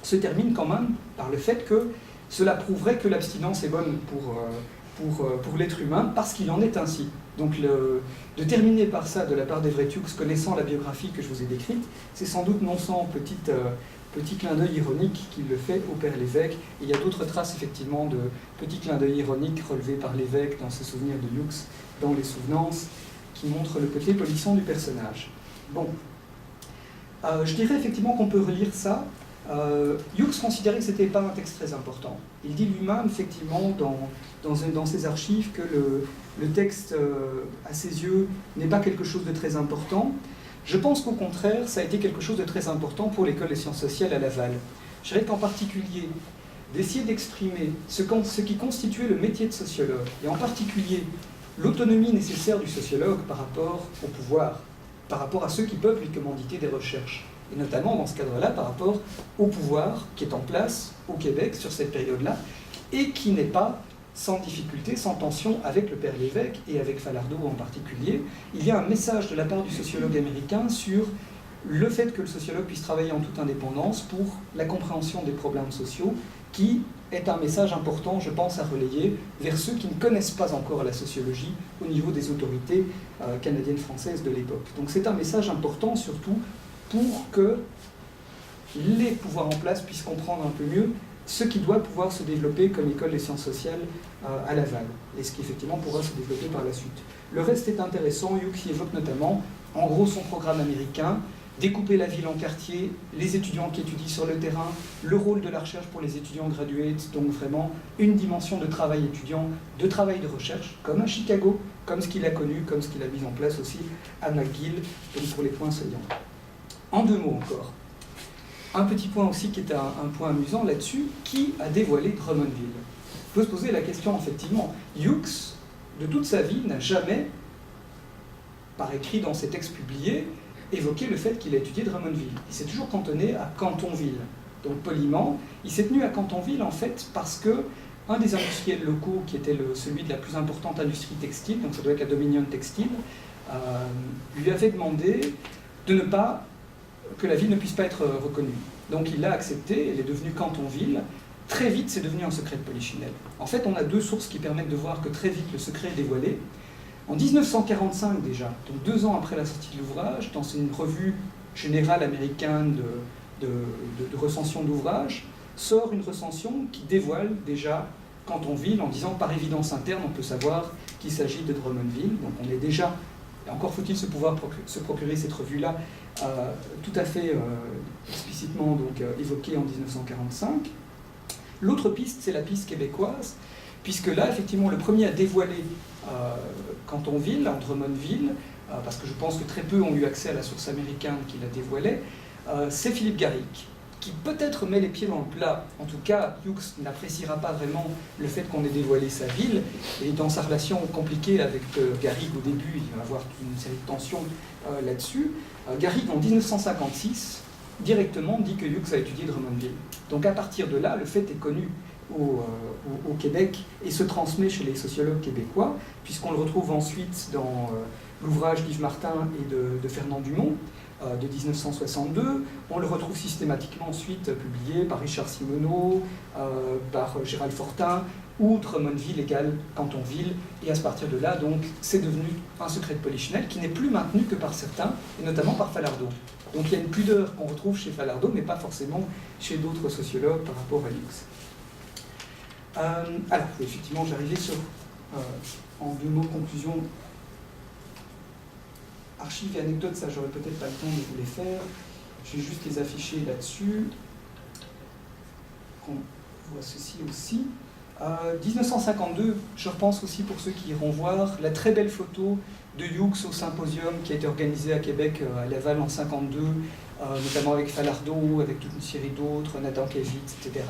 se termine quand même par le fait que cela prouverait que l'abstinence est bonne pour l'être humain, parce qu'il en est ainsi. Donc de terminer par ça de la part d'Everett Hughes, connaissant la biographie que je vous ai décrite, c'est sans doute non sans petit clin d'œil ironique qu'il le fait au père l'évêque. Et il y a d'autres traces effectivement de petits clins d'œil ironiques relevés par l'évêque dans ses souvenirs de Hughes, dans les souvenances, qui montrent le côté polisson du personnage. Bon, je dirais effectivement qu'on peut relire ça. Hughes considérait que ce n'était pas un texte très important. Il dit lui-même, effectivement, dans ses archives, que le texte, à ses yeux, n'est pas quelque chose de très important. Je pense qu'au contraire, ça a été quelque chose de très important pour l'école des sciences sociales à Laval. Je dirais qu'en particulier, d'essayer d'exprimer ce qui constituait le métier de sociologue, et en particulier l'autonomie nécessaire du sociologue par rapport au pouvoir, par rapport à ceux qui peuvent lui commanditer des recherches, et notamment dans ce cadre-là par rapport au pouvoir qui est en place au Québec sur cette période-là, et qui n'est pas sans difficulté, sans tension avec le père l'évêque et avec Falardeau en particulier. Il y a un message de la part du sociologue américain sur le fait que le sociologue puisse travailler en toute indépendance pour la compréhension des problèmes sociaux, qui est un message important, je pense, à relayer vers ceux qui ne connaissent pas encore la sociologie au niveau des autorités canadiennes françaises de l'époque. Donc c'est un message important surtout pour que les pouvoirs en place puissent comprendre un peu mieux ce qui doit pouvoir se développer comme école des sciences sociales à Laval, et ce qui effectivement pourra se développer par la suite. Le reste est intéressant. Hughes y évoque notamment, en gros, son programme américain, découper la ville en quartiers, les étudiants qui étudient sur le terrain, le rôle de la recherche pour les étudiants graduates, donc vraiment une dimension de travail étudiant, de travail de recherche, comme à Chicago, comme ce qu'il a connu, comme ce qu'il a mis en place aussi à McGill, donc pour les points saillants. En deux mots encore. Un petit point aussi qui est un point amusant là-dessus, qui a dévoilé Drummondville? Il faut se poser la question, effectivement. Hughes, de toute sa vie, n'a jamais, par écrit dans ses textes publiés, évoqué le fait qu'il a étudié Drummondville. Il s'est toujours cantonné à Cantonville. Donc poliment, il s'est tenu à Cantonville en fait parce que un des industriels locaux, qui était celui de la plus importante industrie textile, donc ça doit être la Dominion Textile, lui avait demandé de ne pas que la ville ne puisse pas être reconnue. Donc il l'a accepté, elle est devenue Cantonville. Très vite, c'est devenu un secret de Polichinelle. En fait, on a deux sources qui permettent de voir que très vite le secret est dévoilé. En 1945 déjà, donc 2 ans après la sortie de l'ouvrage, dans une revue générale américaine de recension d'ouvrages, sort une recension qui dévoile déjà Cantonville en disant par évidence interne, on peut savoir qu'il s'agit de Drummondville. Donc on est déjà, et encore faut-il se procurer cette revue-là, tout à fait explicitement évoquée en 1945. L'autre piste, c'est la piste québécoise, puisque là, effectivement, le premier à dévoiler Cantonville, Drummondville, parce que je pense que très peu ont eu accès à la source américaine qui la dévoilait, c'est Philippe Garrick, qui peut-être met les pieds dans le plat. En tout cas, Hughes n'appréciera pas vraiment le fait qu'on ait dévoilé sa ville, et dans sa relation compliquée avec Garrick au début, il va avoir une série de tensions là-dessus. Garrick, en 1956, directement dit que Hughes a étudié Drummondville. Donc à partir de là, le fait est connu au Québec et se transmet chez les sociologues québécois, puisqu'on le retrouve ensuite dans l'ouvrage d'Yves Martin et de Fernand Dumont de 1962. On le retrouve systématiquement ensuite publié par Richard Simoneau, par Gérald Fortin, où Drummondville égale Cantonville, et à partir de là, donc, c'est devenu un secret de Polichinelle qui n'est plus maintenu que par certains, et notamment par Falardeau. Donc il y a une pudeur qu'on retrouve chez Falardeau, mais pas forcément chez d'autres sociologues par rapport à Hughes. Alors, effectivement, j'arrivais sur, en 2 mots de conclusion, archives et anecdotes, ça j'aurais peut-être pas le temps de vous les faire. Je vais juste les afficher là-dessus. On voit ceci aussi. 1952, je repense aussi pour ceux qui iront voir la très belle photo de Hughes au symposium qui a été organisé à Québec, à Laval en 52, notamment avec Falardeau, avec toute une série d'autres, Nathan Kevitz, etc.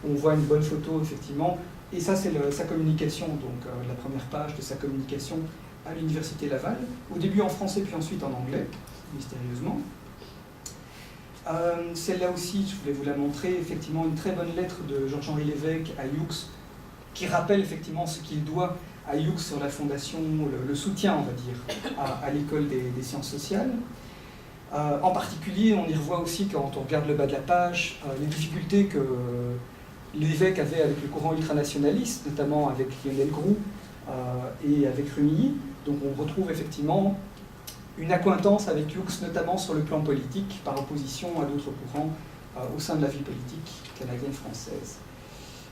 On voit une bonne photo, effectivement. Et ça, c'est sa communication, donc la première page de sa communication à l'Université Laval, au début en français, puis ensuite en anglais, mystérieusement. Celle-là aussi, je voulais vous la montrer, effectivement, une très bonne lettre de Georges-Henri Lévesque à Hughes, qui rappelle effectivement ce qu'il doit à Hughes sur la fondation, le soutien, on va dire, à l'école des sciences sociales. En particulier, on y revoit aussi, quand on regarde le bas de la page, les difficultés que l'évêque avait avec le courant ultranationaliste, notamment avec Lionel Groulx et avec Rumilly. Donc on retrouve effectivement une accointance avec Hughes, notamment sur le plan politique, par opposition à d'autres courants au sein de la vie politique canadienne-française.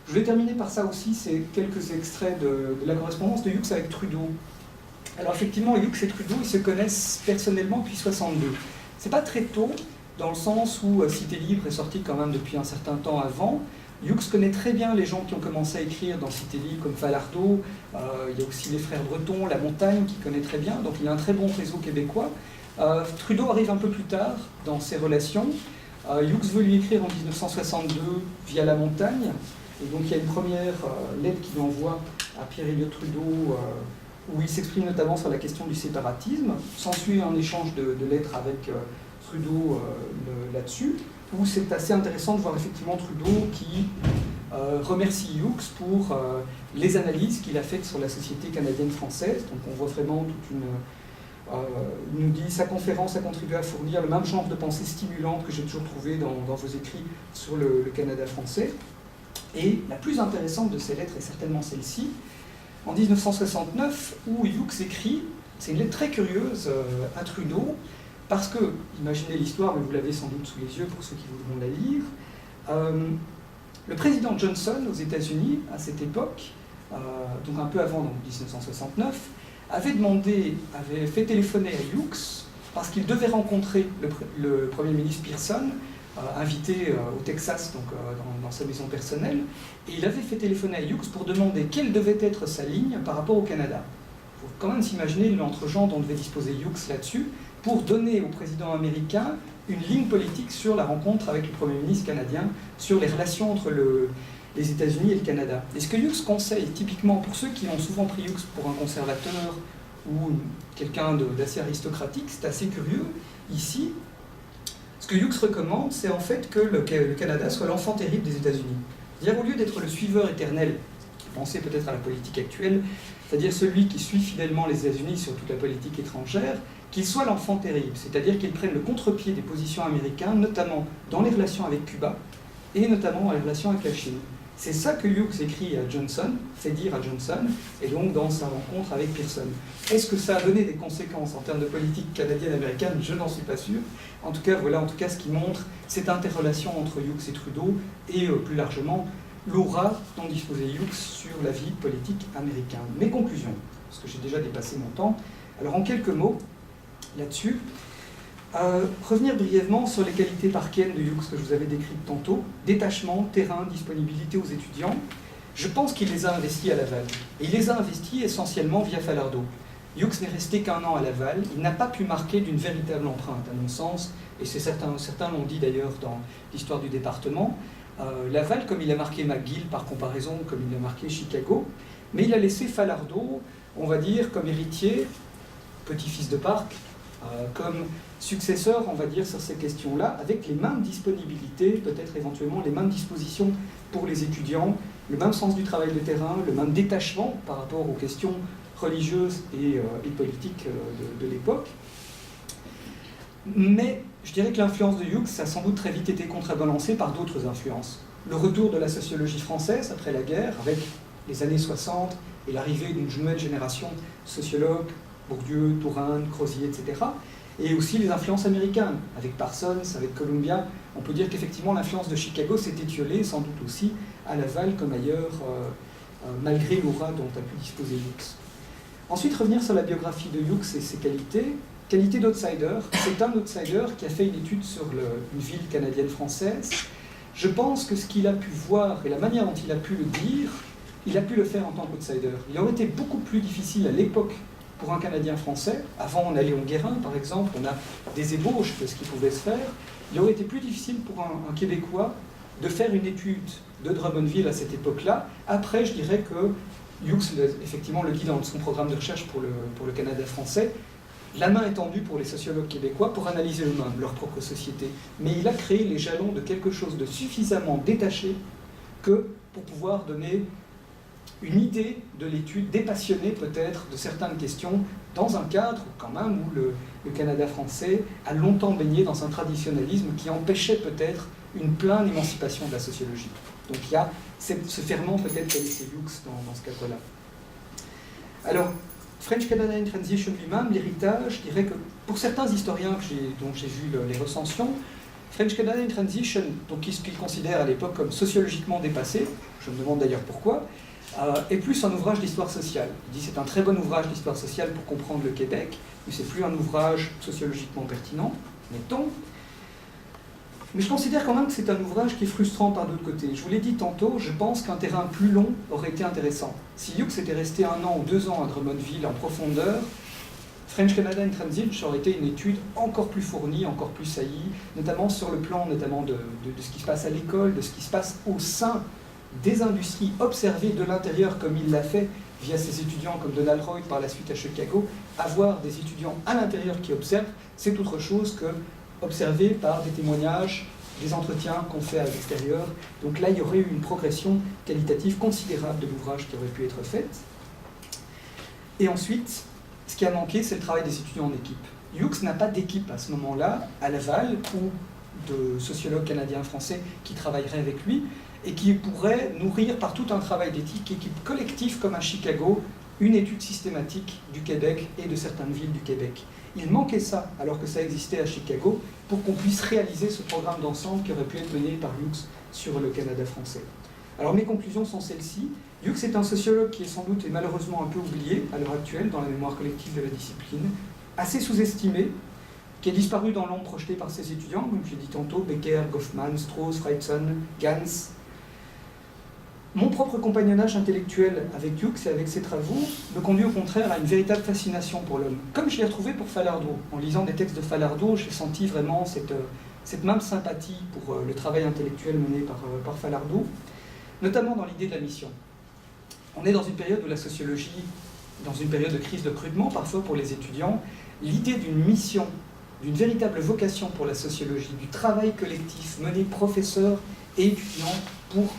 Je vais terminer par ça aussi, c'est quelques extraits de la correspondance de Hughes avec Trudeau. Alors effectivement, Hughes et Trudeau, ils se connaissent personnellement depuis 1962. C'est pas très tôt, dans le sens où Cité Libre est sorti quand même depuis un certain temps avant. Hughes connaît très bien les gens qui ont commencé à écrire dans Cité Libre, comme Falardeau. Il y a aussi les frères Breton, La Montagne, qui connaît très bien. Donc il a un très bon réseau québécois. Trudeau arrive un peu plus tard dans ses relations. Hughes veut lui écrire en 1962 via La Montagne. Et donc il y a une première lettre qu'il envoie à Pierre-Éliott Trudeau, où il s'exprime notamment sur la question du séparatisme. S'ensuit un échange de lettres avec Trudeau là-dessus, où c'est assez intéressant de voir effectivement Trudeau qui remercie Hughes pour les analyses qu'il a faites sur la société canadienne-française. Donc on voit vraiment toute une... il nous dit « Sa conférence a contribué à fournir le même genre de pensée stimulante que j'ai toujours trouvé dans vos écrits sur le Canada français. » Et la plus intéressante de ces lettres est certainement celle-ci, en 1969, où Hughes écrit, c'est une lettre très curieuse à Trudeau, parce que, imaginez l'histoire, mais vous l'avez sans doute sous les yeux pour ceux qui voudront la lire, le président Johnson aux États-Unis, à cette époque, donc un peu avant, donc 1969, avait fait téléphoner à Hughes parce qu'il devait rencontrer le Premier ministre Pearson, invité au Texas, donc dans sa maison personnelle, et il avait fait téléphoner à Hughes pour demander quelle devait être sa ligne par rapport au Canada. Il faut quand même s'imaginer l'entre-gens dont devait disposer Hughes là-dessus, pour donner au président américain une ligne politique sur la rencontre avec le Premier ministre canadien, sur les relations entre les États-Unis et le Canada. Et ce que Hughes conseille, typiquement pour ceux qui ont souvent pris Hughes pour un conservateur ou quelqu'un d'assez aristocratique, c'est assez curieux. Ici, ce que Hughes recommande, c'est en fait que le Canada soit l'enfant terrible des États-Unis. C'est-à-dire, au lieu d'être le suiveur éternel, pensez peut-être à la politique actuelle, c'est-à-dire celui qui suit fidèlement les États-Unis sur toute la politique étrangère, qu'il soit l'enfant terrible, c'est-à-dire qu'il prenne le contre-pied des positions américaines, notamment dans les relations avec Cuba et notamment dans les relations avec la Chine. C'est ça que Hughes écrit à Johnson, fait dire à Johnson, et donc dans sa rencontre avec Pearson. Est-ce que ça a donné des conséquences en termes de politique canadienne-américaine? Je n'en suis pas sûr. En tout cas, voilà ce qui montre cette interrelation entre Hughes et Trudeau, et plus largement, l'aura dont disposait Hughes sur la vie politique américaine. Mes conclusions, parce que j'ai déjà dépassé mon temps. Alors en quelques mots, là-dessus, revenir brièvement sur les qualités parkiennes de Hughes que je vous avais décrites tantôt, détachement, terrain, disponibilité aux étudiants. Je pense qu'il les a investis à Laval. Et il les a investis essentiellement via Falardeau. Hughes n'est resté qu'un an à Laval, il n'a pas pu marquer d'une véritable empreinte, à mon sens, et certains l'ont dit d'ailleurs dans l'histoire du département. Laval, comme il a marqué McGill par comparaison, comme il a marqué Chicago, mais il a laissé Falardeau, on va dire, comme héritier, petit-fils de Parc, comme successeur, on va dire, sur ces questions-là, avec les mêmes disponibilités, peut-être éventuellement les mêmes dispositions pour les étudiants, le même sens du travail de terrain, le même détachement par rapport aux questions religieuses et politiques de l'époque. Mais je dirais que l'influence de Hughes a sans doute très vite été contrebalancée par d'autres influences. Le retour de la sociologie française après la guerre, avec les années 60 et l'arrivée d'une nouvelle génération de sociologues, Bourdieu, Touraine, Crozier, etc. Et aussi les influences américaines, avec Parsons, avec Columbia. On peut dire qu'effectivement l'influence de Chicago s'est étiolée, sans doute aussi à Laval comme ailleurs, malgré l'aura dont a pu disposer Hughes. Ensuite, revenir sur la biographie de Hughes et ses qualités. Qualité d'outsider, c'est un outsider qui a fait une étude sur une ville canadienne-française. Je pense que ce qu'il a pu voir et la manière dont il a pu le dire, il a pu le faire en tant qu'outsider. Il aurait été beaucoup plus difficile à l'époque pour un Canadien français, avant on a Léon Guérin par exemple, on a des ébauches de ce qui pouvait se faire, il aurait été plus difficile pour un Québécois de faire une étude de Drummondville à cette époque-là. Après, je dirais que Hughes, effectivement, le dit dans son programme de recherche pour le Canada français, la main est tendue pour les sociologues québécois pour analyser eux-mêmes leur propre société. Mais il a créé les jalons de quelque chose de suffisamment détaché que pour pouvoir donner une idée de l'étude dépassionnée peut-être de certaines questions dans un cadre quand même où le Canada français a longtemps baigné dans un traditionnalisme qui empêchait peut-être une pleine émancipation de la sociologie. Donc il y a ce ferment peut-être qu'a laissé Hughes dans ce cadre-là. Alors, French Canadian Transition lui-même, l'héritage, je dirais que pour certains historiens dont j'ai vu les recensions, French Canadian Transition, donc qu'il considère à l'époque comme sociologiquement dépassé, je me demande d'ailleurs pourquoi, est plus un ouvrage d'histoire sociale. Il dit c'est un très bon ouvrage d'histoire sociale pour comprendre le Québec, mais c'est plus un ouvrage sociologiquement pertinent, mettons. Mais je considère quand même que c'est un ouvrage qui est frustrant par d'autre côté. Je vous l'ai dit tantôt, je pense qu'un terrain plus long aurait été intéressant. Si Hughes était resté 1 an ou 2 ans à Drummondville en profondeur, French Canadian Transition aurait été une étude encore plus fournie, encore plus saillie, notamment sur le plan de ce qui se passe à l'école, de ce qui se passe au sein des industries observées de l'intérieur comme il l'a fait via ses étudiants comme Donald Roy par la suite à Chicago. Avoir des étudiants à l'intérieur qui observent, c'est autre chose que observé par des témoignages, des entretiens qu'on fait à l'extérieur. Donc là, il y aurait eu une progression qualitative considérable de l'ouvrage qui aurait pu être faite. Et ensuite, ce qui a manqué, c'est le travail des étudiants en équipe. Hughes n'a pas d'équipe à ce moment-là, à Laval, ou de sociologues canadiens-français qui travailleraient avec lui, et qui pourraient nourrir par tout un travail d'éthique, équipe collective comme à Chicago, une étude systématique du Québec et de certaines villes du Québec. Il manquait ça, alors que ça existait à Chicago, pour qu'on puisse réaliser ce programme d'ensemble qui aurait pu être mené par Hughes sur le Canada français. Alors mes conclusions sont celles-ci. Hughes est un sociologue qui est sans doute et malheureusement un peu oublié à l'heure actuelle dans la mémoire collective de la discipline, assez sous-estimé, qui est disparu dans l'ombre projetée par ses étudiants, comme j'ai dit tantôt, Becker, Goffman, Strauss, Freitzen, Gans. Mon propre compagnonnage intellectuel avec Hughes et avec ses travaux me conduit au contraire à une véritable fascination pour l'homme. Comme je l'ai retrouvé pour Falardeau. En lisant des textes de Falardeau, j'ai senti vraiment cette même sympathie pour le travail intellectuel mené par Falardeau, notamment dans l'idée de la mission. On est dans une période où la sociologie, dans une période de crise de recrutement, parfois pour les étudiants, l'idée d'une mission, d'une véritable vocation pour la sociologie, du travail collectif mené professeurs et étudiants pour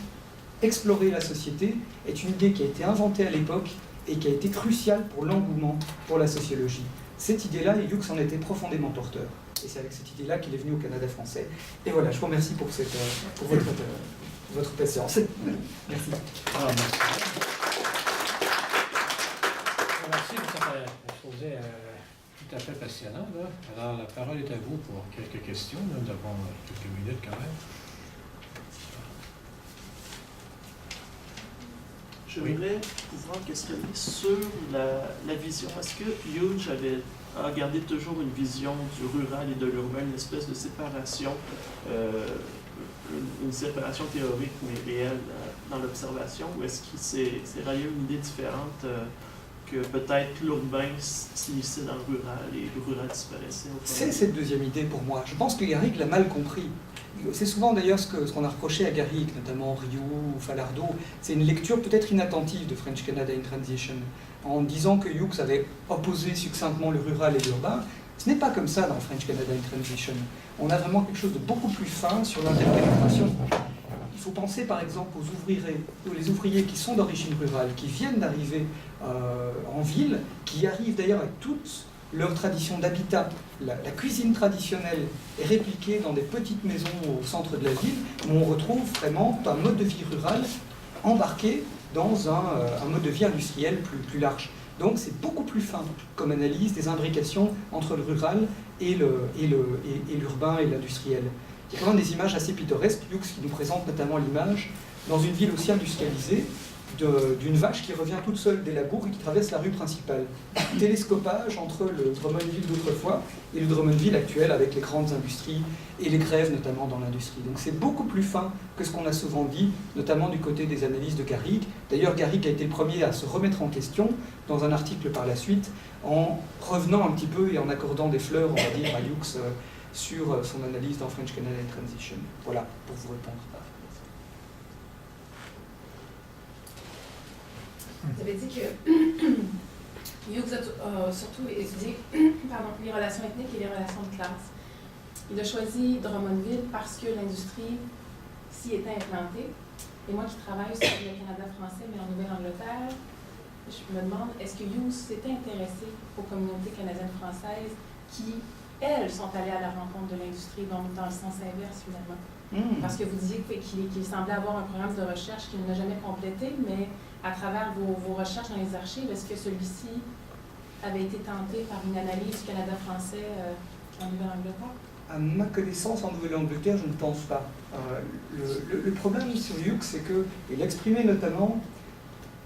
explorer la société, est une idée qui a été inventée à l'époque et qui a été cruciale pour l'engouement pour la sociologie. Cette idée-là, Hughes en était profondément porteur. Et c'est avec cette idée-là qu'il est venu au Canada français. Et voilà, je vous remercie pour votre patience. Merci. Ah, merci. Merci pour cette exposé tout à fait passionnant. Là. Alors, la parole est à vous pour quelques questions. Nous avons quelques minutes quand même. Je voudrais pouvoir questionner sur la vision. Est-ce que Hughes a gardé toujours une vision du rural et de l'urbain, une espèce de séparation, une séparation théorique mais réelle dans l'observation, ou est-ce qu'il s'est rallié une idée différente que peut-être l'urbain s'immisçait dans le rural et le rural disparaissait? C'est cette deuxième idée pour moi. Je pense que Garrigue l'a mal compris. C'est souvent d'ailleurs ce qu'on a reproché à Garrigue, notamment Rioux ou Falardeau, c'est une lecture peut-être inattentive de French Canadian Transition, en disant que Hughes avait opposé succinctement le rural et l'urbain. Ce n'est pas comme ça dans French Canadian Transition. On a vraiment quelque chose de beaucoup plus fin sur l'interpénétration. Il faut penser par exemple aux ouvriers qui sont d'origine rurale, qui viennent d'arriver en ville, qui arrivent d'ailleurs avec toutes leur tradition d'habitat. La cuisine traditionnelle est répliquée dans des petites maisons au centre de la ville, où on retrouve vraiment un mode de vie rural embarqué dans un mode de vie industriel plus large. Donc c'est beaucoup plus fin comme analyse des imbrications entre le rural et l'urbain et l'industriel. Il y a quand même des images assez pittoresques, Hughes qui nous présente notamment l'image dans une ville aussi industrialisée, d'une vache qui revient toute seule des labours et qui traverse la rue principale. Télescopage entre le Drummondville d'autrefois et le Drummondville actuel avec les grandes industries et les grèves notamment dans l'industrie. Donc c'est beaucoup plus fin que ce qu'on a souvent dit, notamment du côté des analyses de Garrigue. D'ailleurs Garrigue a été le premier à se remettre en question dans un article par la suite en revenant un petit peu et en accordant des fleurs, on va dire, à Hughes sur son analyse dans French Canadian Transition. Voilà, pour vous répondre. Vous avez dit que Hughes a surtout étudié les relations ethniques et les relations de classe. Il a choisi Drummondville parce que l'industrie s'y était implantée. Et moi qui travaille sur le Canada français, mais en Nouvelle-Angleterre, je me demande, est-ce que Hughes s'est intéressé aux communautés canadiennes-françaises qui, elles, sont allées à la rencontre de l'industrie, donc dans le sens inverse finalement? Parce que vous disiez qu'il semblait avoir un programme de recherche qu'il n'a jamais complété, mais à travers vos recherches dans les archives, est-ce que celui-ci avait été tenté par une analyse du Canada français en Nouvelle-Angleterre? À ma connaissance, en Nouvelle-Angleterre, je ne pense pas. Le problème sur Hughes, c'est qu'il exprimait notamment,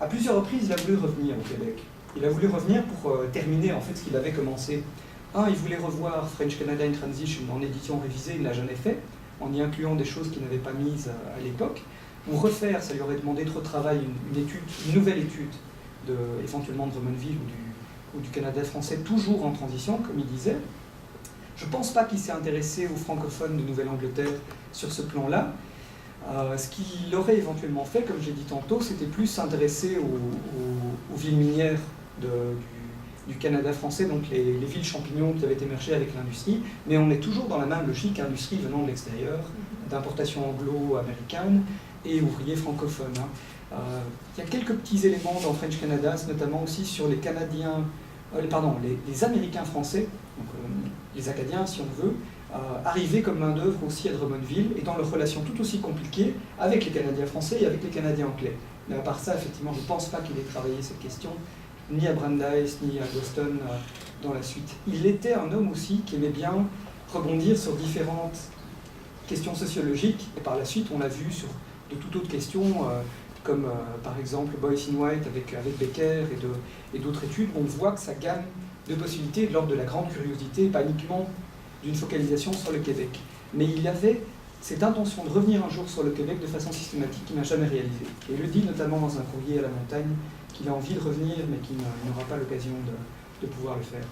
à plusieurs reprises, il a voulu revenir au Québec. Il a voulu revenir pour terminer en fait ce qu'il avait commencé. Il voulait revoir French Canada in Transition en édition révisée, il ne l'a jamais fait, en y incluant des choses qu'il n'avait pas mises à l'époque. Ou refaire, ça lui aurait demandé trop de travail, une nouvelle étude, éventuellement de Drummondville ou du Canada français, toujours en transition, comme il disait. Je ne pense pas qu'il s'est intéressé aux francophones de Nouvelle-Angleterre sur ce plan-là. Ce qu'il aurait éventuellement fait, comme j'ai dit tantôt, c'était plus s'intéresser aux villes minières du Canada français, donc les villes champignons qui avaient émergé avec l'industrie, mais on est toujours dans la même logique, industrie venant de l'extérieur, d'importation anglo-américaine et ouvriers francophones. Il y a quelques petits éléments dans French Canada, notamment aussi sur les Canadiens, les Américains français, donc les Acadiens si on veut, arrivés comme main-d'œuvre aussi à Drummondville et dans leurs relations tout aussi compliquées avec les Canadiens français et avec les Canadiens anglais. Mais à part ça, effectivement, je ne pense pas qu'il ait travaillé cette question, ni à Brandeis, ni à Boston dans la suite. Il était un homme aussi qui aimait bien rebondir sur différentes questions sociologiques, et par la suite, on l'a vu sur de toutes autres questions, comme par exemple Boyce in White avec Becker et d'autres études, on voit que sa gamme de possibilités est de l'ordre de la grande curiosité, pas uniquement d'une focalisation sur le Québec. Mais il avait cette intention de revenir un jour sur le Québec de façon systématique qu'il n'a jamais réalisée. Et il le dit notamment dans un courrier à la montagne, qu'il a envie de revenir, mais qu'il n'aura pas l'occasion de pouvoir le faire.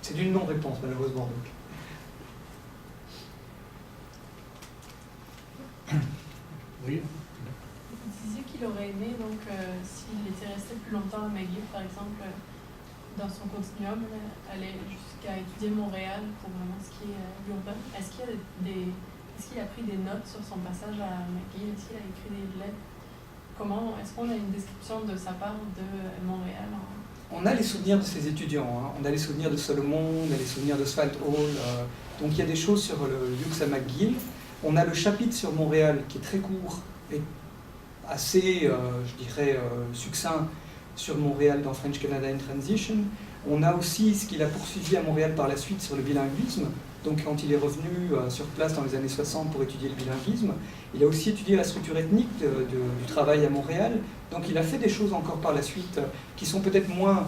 C'est d'une non-réponse, malheureusement. Donc. Oui. Vous disiez qu'il aurait aimé, donc, s'il était resté plus longtemps à McGill, par exemple, dans son continuum, aller jusqu'à étudier Montréal pour vraiment ce qui est urbain. Est-ce qu'il a pris des notes sur son passage à McGill? Est-ce qu'il a écrit des lettres? Est-ce qu'on a une description de sa part de Montréal? On a les souvenirs de ses étudiants, on a les souvenirs de Solomon, on a les souvenirs de Swalt Hall, donc il y a des choses sur le Hughes à McGill. On a le chapitre sur Montréal qui est très court et assez, je dirais, succinct sur Montréal dans French Canada in Transition. On a aussi ce qu'il a poursuivi à Montréal par la suite sur le bilinguisme. Donc quand il est revenu sur place dans les années 60 pour étudier le bilinguisme, il a aussi étudié la structure ethnique du travail à Montréal. Donc il a fait des choses encore par la suite qui sont peut-être moins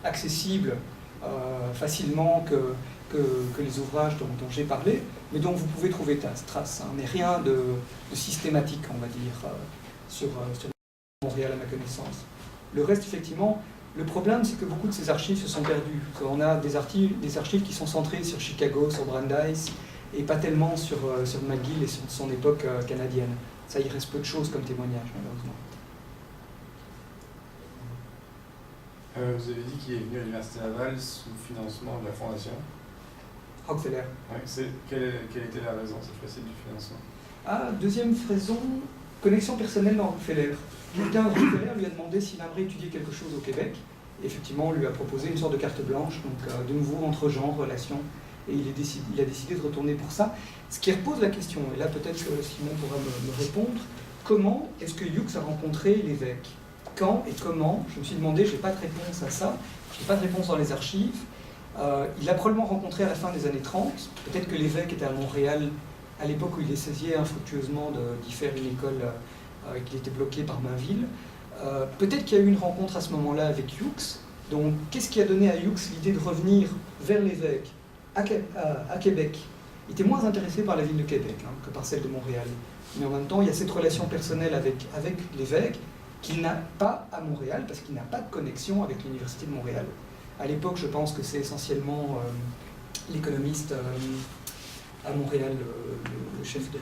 accessibles facilement que les ouvrages dont j'ai parlé, mais dont vous pouvez trouver trace, mais rien de systématique, on va dire, sur Montréal à ma connaissance. Le reste, effectivement, le problème, c'est que beaucoup de ces archives se sont perdues. On a des archives qui sont centrées sur Chicago, sur Brandeis, et pas tellement sur McGill et sur son époque canadienne. Ça, il reste peu de choses comme témoignage, malheureusement. Vous avez dit qu'il est venu à l'Université Laval sous financement de la Fondation. Rockefeller. Ouais, quelle était la raison cette fois-ci du financement? Deuxième raison, connexion personnelle dans Rockefeller. Quelqu'un de Rockefeller lui a demandé s'il aimerait étudier quelque chose au Québec. Et effectivement, on lui a proposé une sorte de carte blanche, donc de nouveau entre genres, relations. Et il a décidé de retourner pour ça. Ce qui repose la question, et là peut-être que Simon pourra me répondre, comment est-ce que Hughes a rencontré l'évêque? Quand et comment? Je me suis demandé, je n'ai pas de réponse à ça, je n'ai pas de réponse dans les archives. Il l'a probablement rencontré à la fin des années 30. Peut-être que l'évêque était à Montréal à l'époque où il essayait infructueusement d'y faire une école qu'il était bloqué par Mainville. Peut-être qu'il y a eu une rencontre à ce moment-là avec Hughes. Donc, qu'est-ce qui a donné à Hughes l'idée de revenir vers l'évêque à Québec? Il était moins intéressé par la ville de Québec que par celle de Montréal. Mais en même temps, il y a cette relation personnelle avec l'évêque qu'il n'a pas à Montréal parce qu'il n'a pas de connexion avec l'Université de Montréal. À l'époque, je pense que c'est essentiellement l'économiste à Montréal, le chef de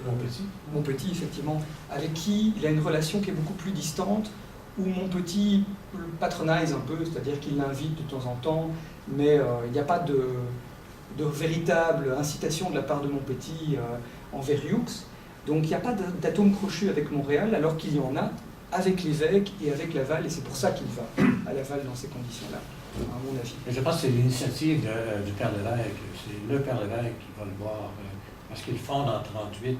Montpetit, effectivement, avec qui il a une relation qui est beaucoup plus distante, où Montpetit le patronise un peu, c'est-à-dire qu'il l'invite de temps en temps, mais il n'y a pas de véritable incitation de la part de Montpetit envers Hughes. Donc il n'y a pas d'atome crochu avec Montréal, alors qu'il y en a avec l'évêque et avec Laval, et c'est pour ça qu'il va à Laval dans ces conditions-là, à mon avis. Mais je pense que c'est l'initiative du Père Lévesque, c'est le Père Lévesque qui va le voir, parce qu'il fonde en 1938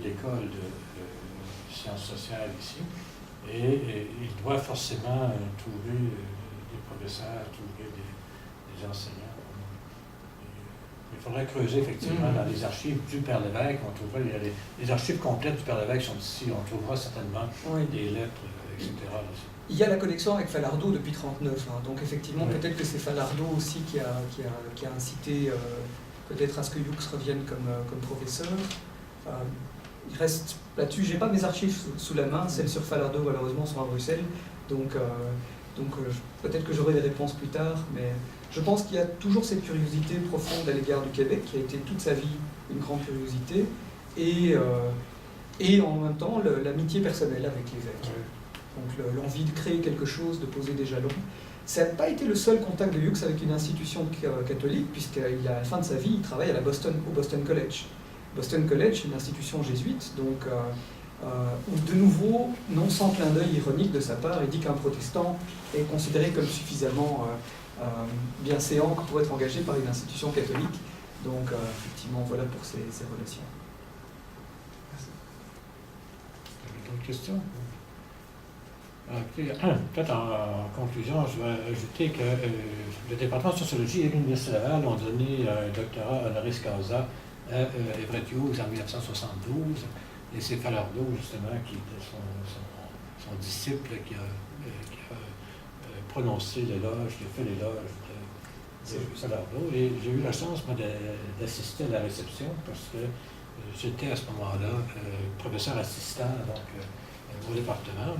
l'école de sciences sociales ici, et il doit forcément trouver des professeurs, trouver des enseignants. Il faudrait creuser effectivement dans les archives du Père Lévesque. On trouvera les archives complètes du Père Lévesque sont ici. On trouvera certainement des lettres, etc. Il y a la connexion avec Falardeau depuis 1939. Donc effectivement, peut-être que c'est Falardeau aussi qui a incité peut-être à ce que Hughes revienne comme professeur. Il reste là-dessus. J'ai pas mes archives sous la main. Celles sur Falardeau, malheureusement, sont à Bruxelles. Donc peut-être que j'aurai des réponses plus tard, mais je pense qu'il y a toujours cette curiosité profonde à l'égard du Québec, qui a été toute sa vie une grande curiosité, et en même temps l'amitié personnelle avec l'évêque. Donc l'envie de créer quelque chose, de poser des jalons. Ça n'a pas été le seul contact de Hughes avec une institution catholique, puisqu'à la fin de sa vie, il travaille au Boston College. Boston College, une institution jésuite, donc où de nouveau, non sans clin d'œil ironique de sa part, il dit qu'un protestant est considéré comme suffisamment bienséant pour être engagé par une institution catholique. Donc effectivement, voilà pour ces relations. Merci. D'autres questions? Peut-être en conclusion, je vais ajouter que le département de sociologie et l'Université Laval ont donné un doctorat honoris causa à Everett Hughes en 1972. Et c'est Falardeau, justement, qui était son disciple, qui a prononcé l'éloge, qui a fait l'éloge de Falardeau. Et j'ai eu la chance, moi, d'assister à la réception, parce que j'étais à ce moment-là professeur assistant au département,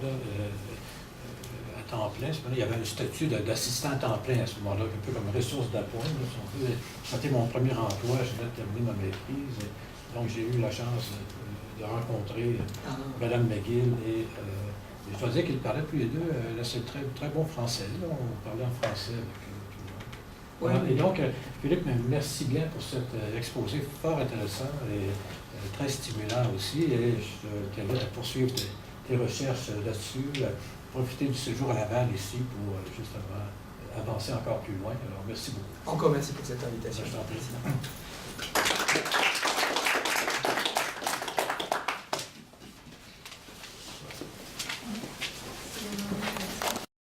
à temps plein. Il y avait le statut d'assistant à temps plein à ce moment-là, un peu comme ressource d'appoint. C'était mon premier emploi, je venais de terminer ma maîtrise. Donc j'ai eu la chance de rencontrer Mme McGill et je dois dire qu'ils parlaient tous les deux, là c'est très, très bon français, là, on parlait en français avec tout le monde. Voilà. Et donc, Philippe, merci bien pour cet exposé fort intéressant et très stimulant aussi, et je t'invite à poursuivre tes recherches là-dessus, profiter du séjour à Laval ici pour justement avancer encore plus loin. Alors merci beaucoup. Encore merci pour cette invitation. Je t'en prie.